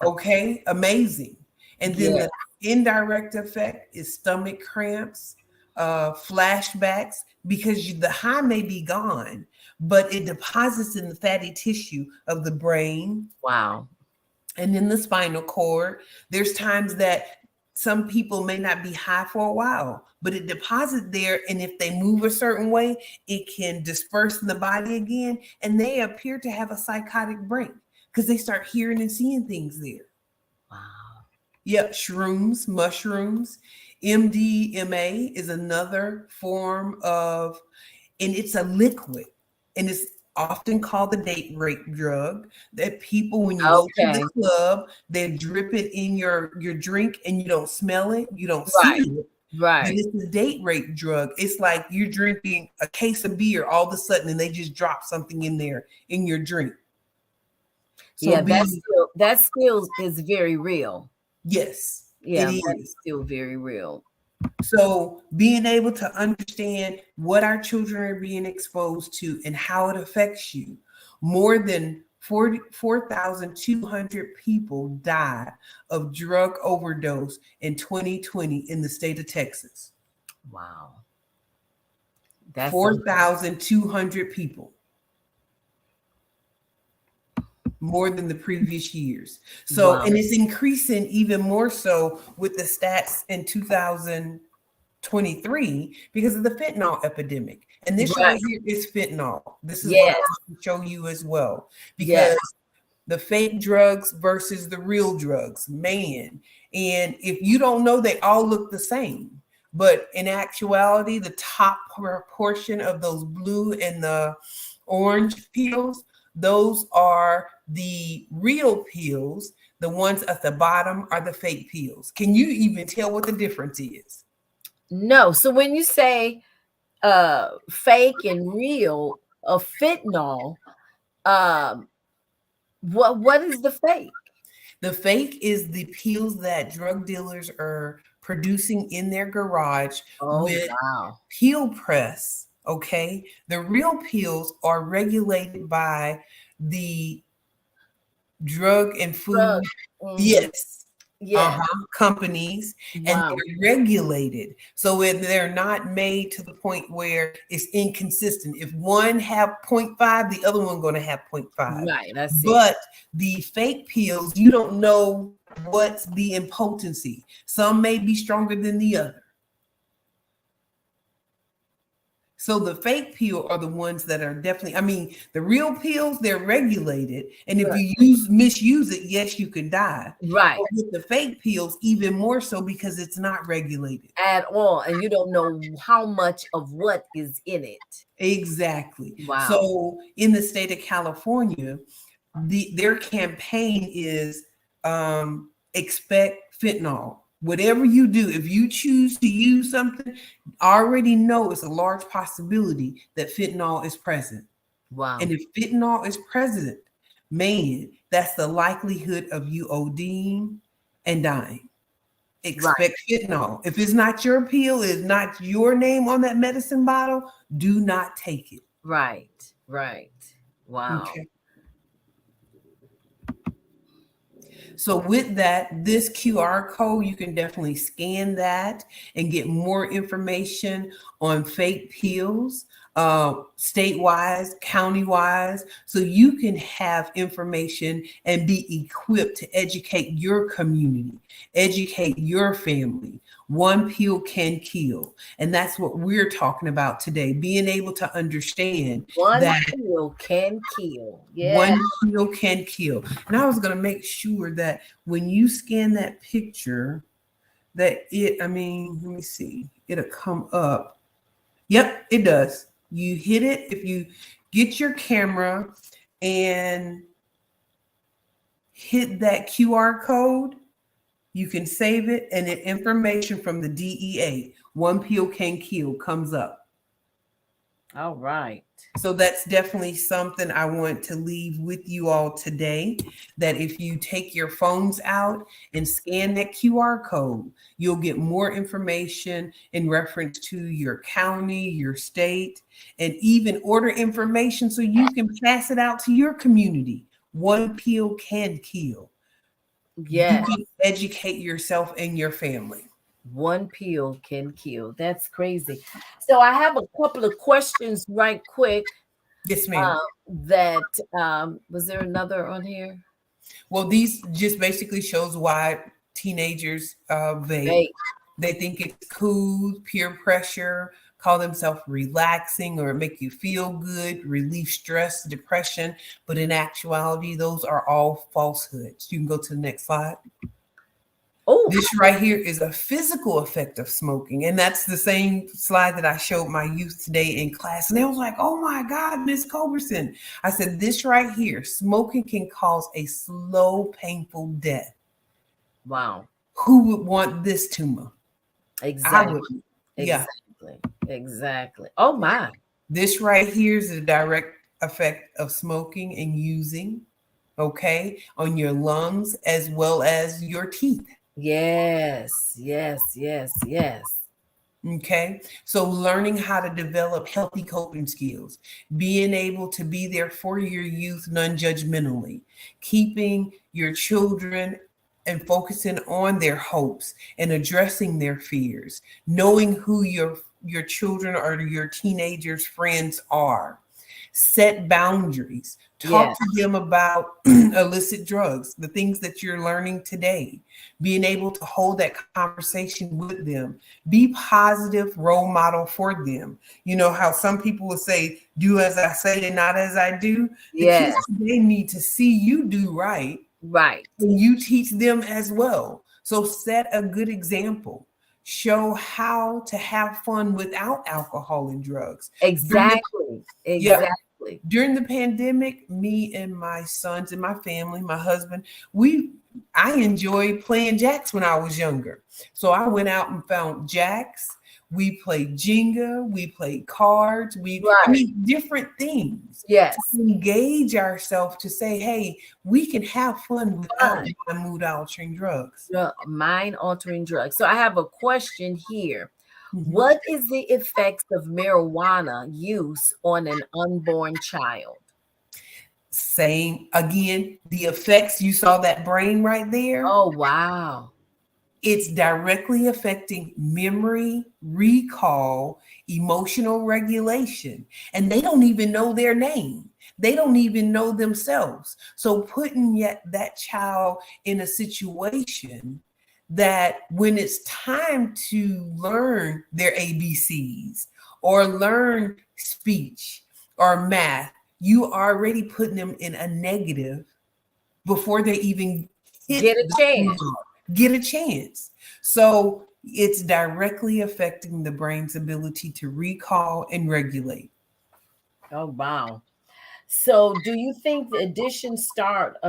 Okay, amazing. And then Yeah. the indirect effect is stomach cramps, flashbacks, because the high may be gone, but it deposits in the fatty tissue of the brain Wow. and in the spinal cord. There's times that some people may not be high for a while, but it deposits there. And if they move a certain way, it can disperse in the body again. And they appear to have a psychotic break because they start hearing and seeing things there. Wow. Yep, shrooms, mushrooms. MDMA is another form of, and it's a liquid, and it's often called the date rape drug. That people, when you go to the Okay. club, they drip it in your drink, and you don't smell it, you don't see Right. it. But Right. it's a date rape drug. It's like you're drinking a case of beer all of a sudden, and they just drop something in there in your drink. So Yeah, be that still is very real. yes, it Yeah, that's is. still very real. So being able to understand what our children are being exposed to and how it affects you. More than 44,200 people died of drug overdose in 2020 in the state of Texas. Wow. That's a 4,200 people, more than the previous years. So, wow. and it's increasing even more so with the stats in 2023 because of the fentanyl epidemic. And this Right. right here is fentanyl. This is what I Yes. want to show you as well, Yes. because the fake drugs versus the real drugs, man. And if you don't know, they all look the same. But in actuality, the top proportion of those blue and the orange pills, those are the real pills. The ones at the bottom are the fake pills. Can you even tell what the difference is? No. So when you say fake and real of fentanyl, um, what is the fake? The fake is the pills that drug dealers are producing in their garage Oh with wow. peel press. Okay. The real pills are regulated by the drug and food, Drug. Hmm. yes, Yes. companies, and Wow. they're regulated. So when they're not made to the point where it's inconsistent. If one have point 0.5, the other one going to have point 0.5. Right. I see. But the fake pills, you don't know what's the impotency. Some may be stronger than the other. So the fake pill are the ones that are definitely, I mean, the real pills, they're regulated. And if Right. you misuse it, yes, you can die. Right. But with the fake pills, even more so because it's not regulated. At all, and you don't know how much of what is in it. Exactly. Wow. So in the state of California, their campaign is expect fentanyl. Whatever you do, if you choose to use something, already know it's a large possibility that fentanyl is present. And Wow. if fentanyl is present, man, that's the likelihood of you ODing and dying. Right. Expect fentanyl. If it's not your pill, it's not your name on that medicine bottle, do not take it. Right. Right. Wow. Okay. So with that, this QR code, you can definitely scan that and get more information on fake pills, state-wise, county-wise, so you can have information and be equipped to educate your community, educate your family. One pill can kill. And that's what we're talking about today, being able to understand One that pill can kill. Yeah. one pill can kill. And I was going to make sure that when you scan that picture, that it, I mean, let me see, it'll come up. Yep, it does. You hit it. If you get your camera and hit that QR code, you can save it, and the information from the DEA, one pill can kill, comes up. All right. So that's definitely something I want to leave with you all today, that if you take your phones out and scan that QR code, you'll get more information in reference to your county, your state, and even order information so you can pass it out to your community. One pill can kill. You Yes. can educate yourself and your family. One pill can kill. That's crazy. So I have a couple of questions right quick. Yes, ma'am. That was there another on here? Well, these just basically shows why teenagers vape. Vape. They think it's cool, peer pressure, call themselves relaxing or make you feel good, relieve stress, depression. But in actuality, those are all falsehoods. You can go to the next slide. Oh, This right here is a physical effect of smoking. And that's the same slide that I showed my youth today in class. And they was like, oh my God, Miss Culberson. I said, this right here, smoking can cause a slow, painful death. wow. Who would want this tumor? I Exactly. would. Yeah. Exactly. Exactly. Oh my. This right here is the direct effect of smoking and using, okay, on your lungs as well as your teeth. Yes. Yes. Yes. Yes. Okay, so learning how to develop healthy coping skills, being able to be there for your youth non judgmentally, keeping your children and focusing on their hopes and addressing their fears, knowing who your children or your teenagers' friends are, set boundaries, talk Yes. to them about illicit drugs, the things that you're learning today, being able to hold that conversation with them, be positive role model for them. You know how some people will say, do as I say and not as I do. The kids Yes. today need to see you do right Right. and you teach them as well. So set a good example. Show how to have fun without alcohol and drugs. Exactly. Yeah, Exactly. during the pandemic, me and my sons and my family, my husband, I enjoyed playing jacks when I was younger. So I went out and found jacks. We played Jenga, we played cards, Right. different things to Yes. engage ourselves to say, hey, we can have fun without Fine. mood altering drugs. Mind altering drugs. So I have a question here. Mhm. What is the effects of marijuana use on an unborn child? Same again, the effects, you saw that brain right there. Oh, wow. It's directly affecting memory, recall, emotional regulation, and they don't even know their name. They don't even know themselves. So putting yet that child in a situation that when it's time to learn their ABCs or learn speech or math, you are already putting them in a negative before they even Get hit a chance. get a chance. So it's directly affecting the brain's ability to recall and regulate. Oh, wow. So do you think the addiction starts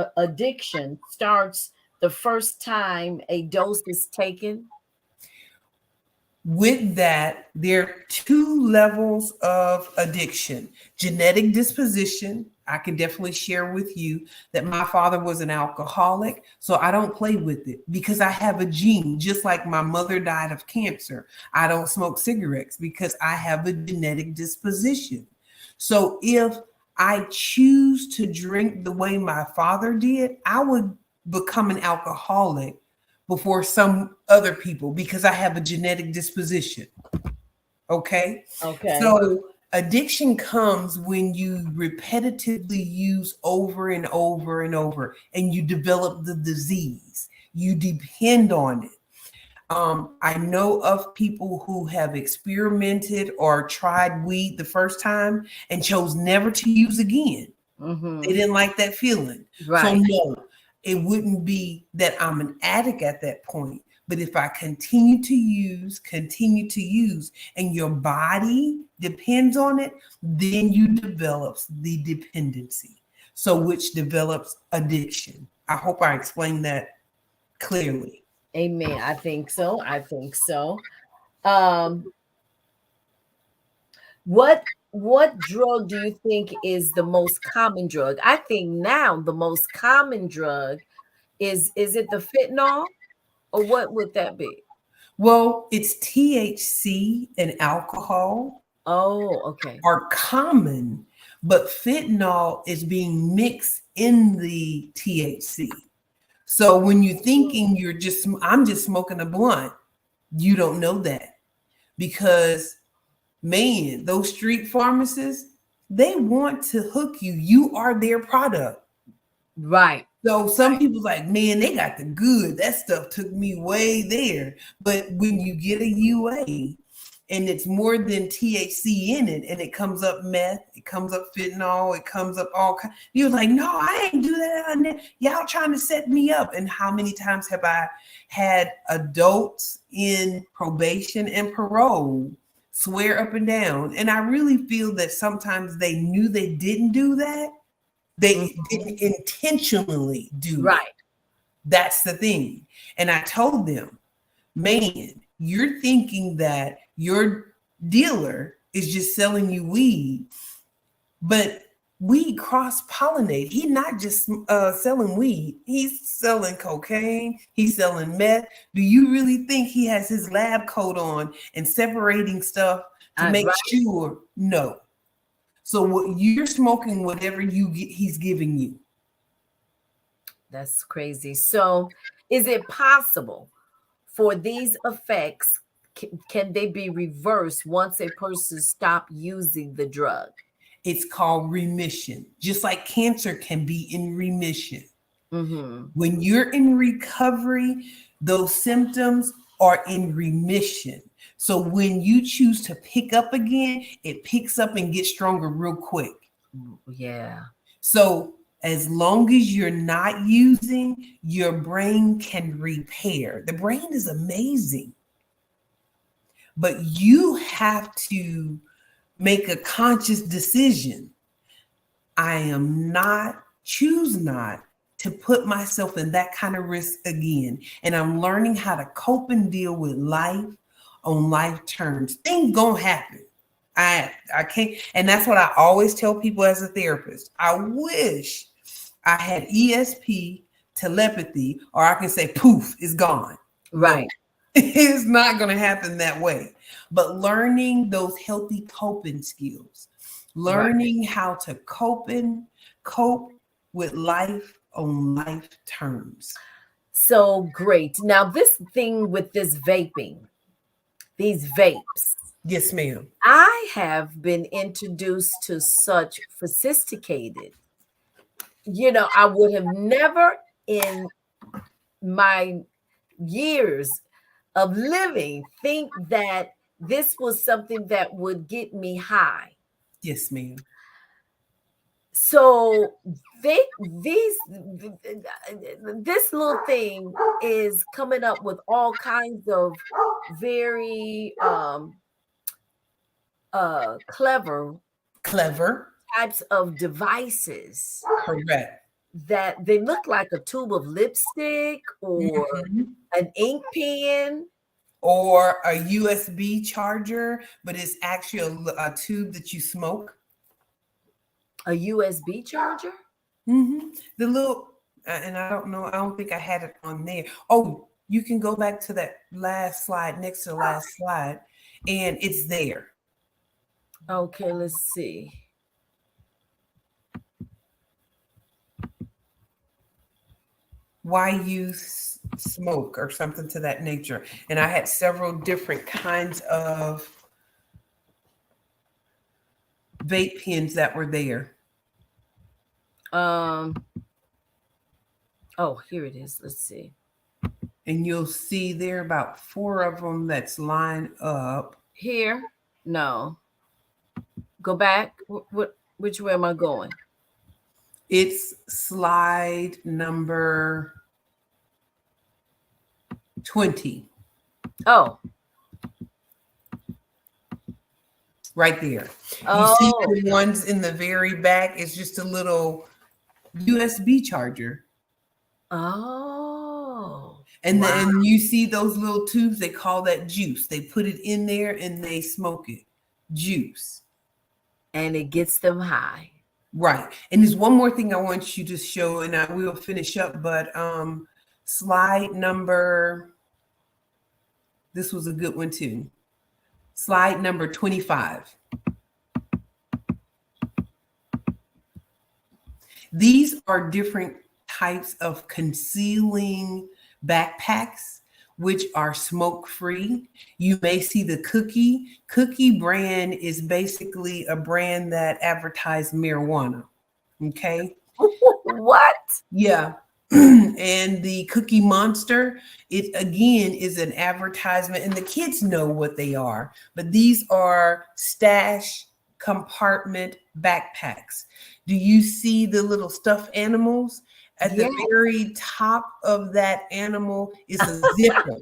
the first time a dose is taken? With that, there are two levels of addiction: genetic disposition. I can definitely share with you that my father was an alcoholic, so I don't play with it because I have a gene, just like my mother died of cancer. I don't smoke cigarettes because I have a genetic disposition. So if I choose to drink the way my father did, I would become an alcoholic before some other people because I have a genetic disposition. Okay. Okay. So addiction comes when you repetitively use over and over and over, and you develop the disease. You depend on it. I know of people who have experimented or tried weed the first time and chose never to use again. They Mm-hmm. didn't like that feeling. So Right. no, it wouldn't be that I'm an addict at that point. But if I continue to use, and your body depends on it, then you develop the dependency. So which develops addiction. I hope I explained that clearly. Amen. I think so. I think so. Um, what drug do you think is the most common drug? I think now the most common drug is it the fentanyl or what would that be? Well, it's THC and alcohol Oh, okay. are common, but fentanyl is being mixed in the THC. So when you're thinking I'm just smoking a blunt, you don't know that because, man, those street pharmacists, they want to hook you. You are their product. Right. So some people's like, man, they got the good. That stuff took me way there. But when you get a UA, and it's more than THC in it, and it comes up meth, it comes up fentanyl, it comes up all kinds. He was like, no, I ain't do that. Y'all trying to set me up. And how many times have I had adults in probation and parole swear up and down? And I really feel that sometimes they knew they didn't do that. They didn't intentionally do it. Right. That's the thing. And I told them, man, you're thinking that your dealer is just selling you weed, but weed cross-pollinate. He's not just selling weed. He's selling cocaine. He's selling meth. Do you really think he has his lab coat on and separating stuff to make Right. sure? No. So what you're smoking, whatever you get, he's giving you. That's crazy. So is it possible for these effects, can they be reversed once a person stop using the drug? It's called remission. Just like cancer can be in remission. Mm-hmm. When you're in recovery, those symptoms are in remission. So when you choose to pick up again, it picks up and gets stronger real quick. Yeah. So as long as you're not using, your brain can repair. The brain is amazing. But you have to make a conscious decision. Choose not to put myself in that kind of risk again. And I'm learning how to cope and deal with life on life terms. Things gonna happen. I can't, and that's what I always tell people as a therapist. I wish I had ESP, telepathy, or I can say poof, it's gone. Right. No, it's not gonna happen that way. But learning those healthy coping skills, learning how to cope with life on life terms. So great. Now this thing with this vaping, these vapes. Yes, ma'am. I have been introduced to such sophisticated, I would have never in my years of living think that this was something that would get me high. Yes, ma'am. So this little thing is coming up with all kinds of very clever types of devices. Correct. That they look like a tube of lipstick or an ink pen. Or a USB charger, but it's actually a tube that you smoke. A USB charger? The little, and I don't think I had it on there. Oh, you can go back to that last slide, next to the last slide, and it's there. Okay, let's see. Why you smoke or something to that nature. And I had several different kinds of vape pens that were there. Oh, here it is. Let's see. And you'll see there about 4 of them that's lined up. Here? No. Go back. Which way am I going? It's slide number 20. Oh. Right there. Oh. You see the ones in the very back? It's just a little USB charger. Oh. And then you see those little tubes, they call that juice. They put it in there and they smoke it. Juice. And it gets them high. Right. And there's one more thing I want you to show, and I will finish up, but slide number, this was a good one too. Slide number 25. These are different types of concealing backpacks, which are smoke-free. You may see the Cookie brand is basically a brand that advertised marijuana. Okay. What? Yeah. And the Cookie Monster, it again is an advertisement, and the kids know what they are, but these are stash compartment backpacks. Do you see the little stuffed animals? At the Yeah. very top of that animal is a zipper.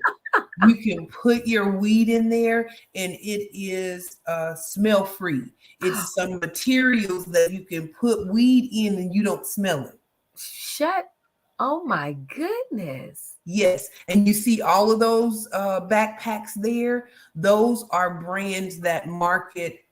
You can put your weed in there, and it is smell free. It's some materials that you can put weed in and you don't smell it. Shut. Oh my goodness. Yes, and you see all of those backpacks there. Those are brands that market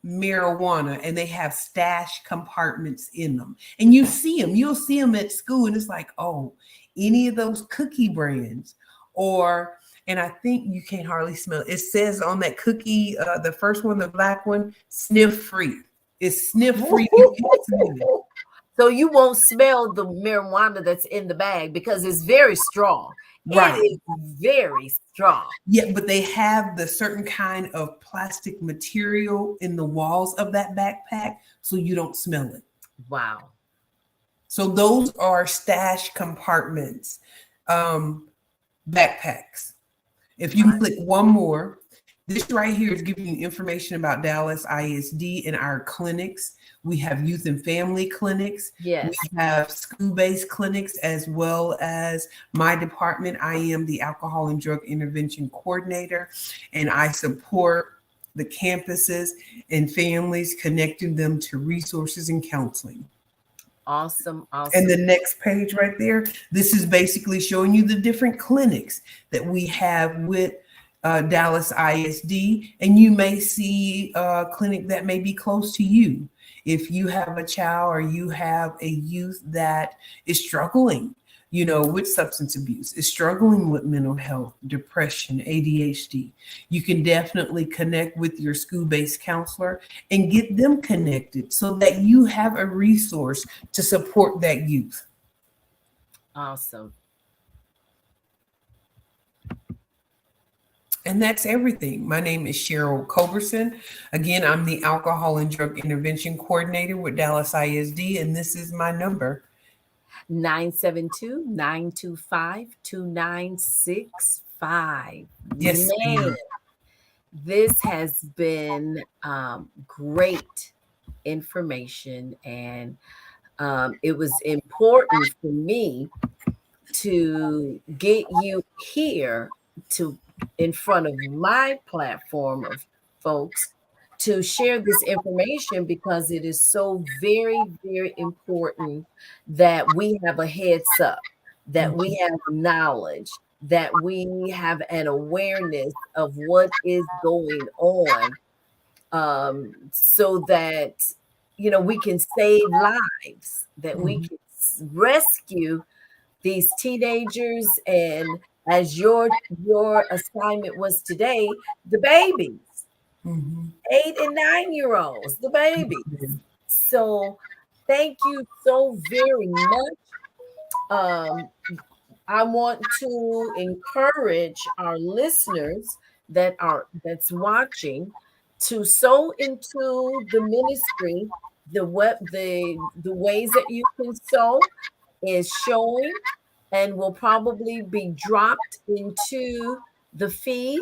marijuana, and they have stash compartments in them. And you see them. You'll see them at school, and it's like, oh, any of those cookie brands, or and I think you can't hardly smell it. It says on that cookie, the first one, the black one, sniff free. It's sniff free. You can't smell it. So you won't smell the marijuana that's in the bag because it's very strong. It Right. is very strong. Yeah, but they have the certain kind of plastic material in the walls of that backpack so you don't smell it. Wow. So those are stash compartments, um, backpacks. If you click one more, this right here is giving you information about Dallas ISD and our clinics. We have youth and family clinics. We Yes. have school-based clinics, as well as my department. I am the alcohol and drug intervention coordinator, and I support the campuses and families, connecting them to resources and counseling. Awesome. And Awesome. the next page right there, this is basically showing you the different clinics that we have with Dallas ISD. And you may see a clinic that may be close to you. If you have a child or you have a youth that is struggling, with substance abuse, is struggling with mental health, depression, ADHD, you can definitely connect with your school-based counselor and get them connected so that you have a resource to support that youth. Awesome. And that's everything. My name is Cheryl Culberson. Again, I'm the Alcohol and Drug Intervention Coordinator with Dallas ISD, and this is my number. 972-925-2965. Yes, Man, ma'am. this has been great information, and it was important for me to get you here to in front of my platform of folks to share this information because it is so very, very important that we have a heads up, that we Mhm, have knowledge, that we have an awareness of what is going on, so that we can save lives, that we mhm, can rescue these teenagers, and as your assignment was today, the babies, mhm. 8 and 9 year olds, the babies. So thank you so very much. um I want to encourage our listeners that's watching to sow into the ministry. The ways that you can sow is showing, and will probably be dropped into the feed.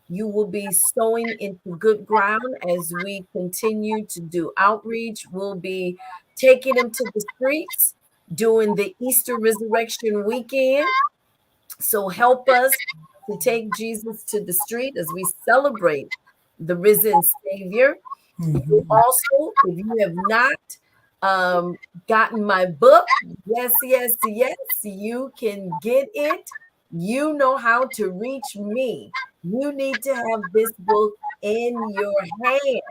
You will be sowing into good ground as we continue to do outreach. We'll be taking them to the streets during the Easter Resurrection weekend. So help us to take Jesus to the street as we celebrate the risen Savior. You Mhm, also, if you have not um, gotten my book, yes, yes, yes, you can get it. You know how to reach me. You need to have this book in your hand,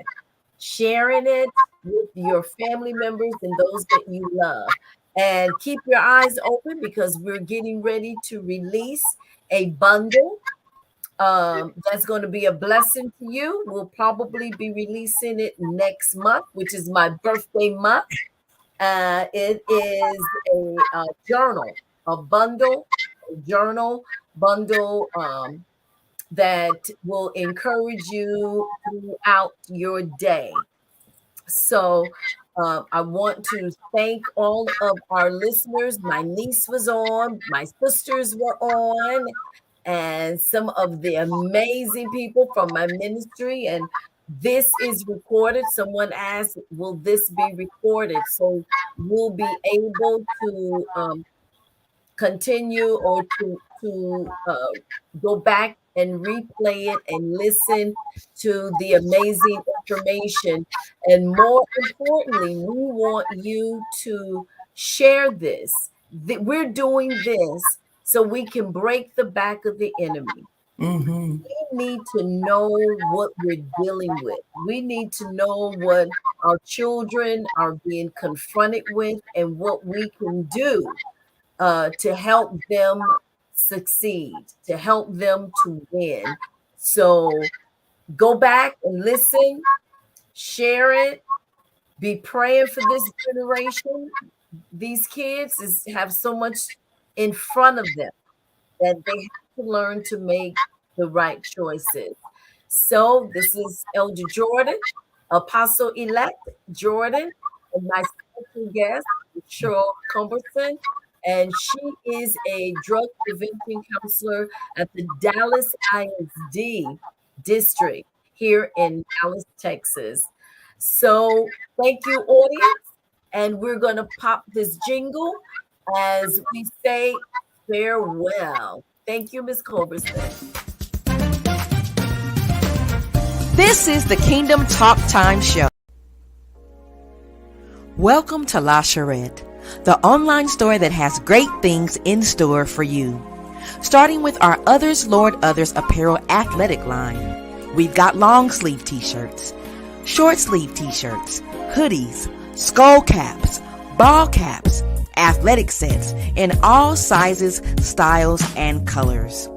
sharing it with your family members and those that you love. And keep your eyes open because we're getting ready to release a bundle that's going to be a blessing to you. We'll probably be releasing it next month, which is my birthday month. It is a journal, a bundle, a journal bundle, that will encourage you throughout your day. So I want to thank all of our listeners. My niece was on, my sisters were on, and some of the amazing people from my ministry. And this is recorded. Someone asked, will this be recorded? So we'll be able to continue or to go back and replay it and listen to the amazing information. And more importantly, we want you to share this. We're doing this so we can break the back of the enemy. Mm-hmm. We need to know what we're dealing with. We need to know what our children are being confronted with and what we can do to help them succeed, to help them to win. So go back and listen, share it, be praying for this generation. These kids have so much in front of them that they have to learn to make the right choices. So this is Elder Jordan, Apostle Elect Jordan, and my special guest, Cheryl Cumberson, and she is a drug prevention counselor at the Dallas ISD district here in Dallas, Texas. So thank you, audience, and we're going to pop this jingle as we say farewell. Thank you, Ms. Culberson. This is the Kingdom Talk Time Show. Welcome to La Charrette, the online store that has great things in store for you. Starting with our Others Lord Others apparel athletic line. We've got long sleeve t-shirts, short sleeve t-shirts, hoodies, skull caps, ball caps, athletic sets in all sizes, styles, and colors.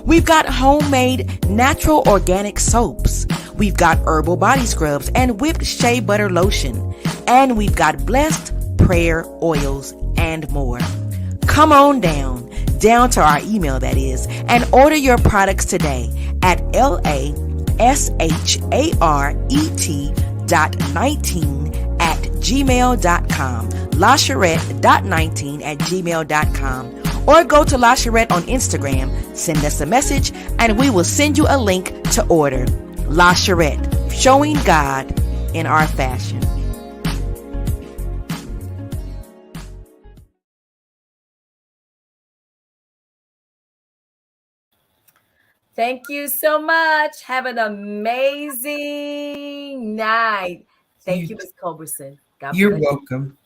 We've got homemade natural organic soaps. We've got herbal body scrubs and whipped shea butter lotion. And we've got blessed prayer oils and more. Come on down to our email that is, and order your products today at LASHARETTE.19 LaCharrette.19 or go to La Charrette on Instagram, send us a message, and we will send you a link to order. La Charrette, showing God in our fashion. Thank you so much. Have an amazing night. Thank you, Ms. Culberson. God You're bless you. welcome.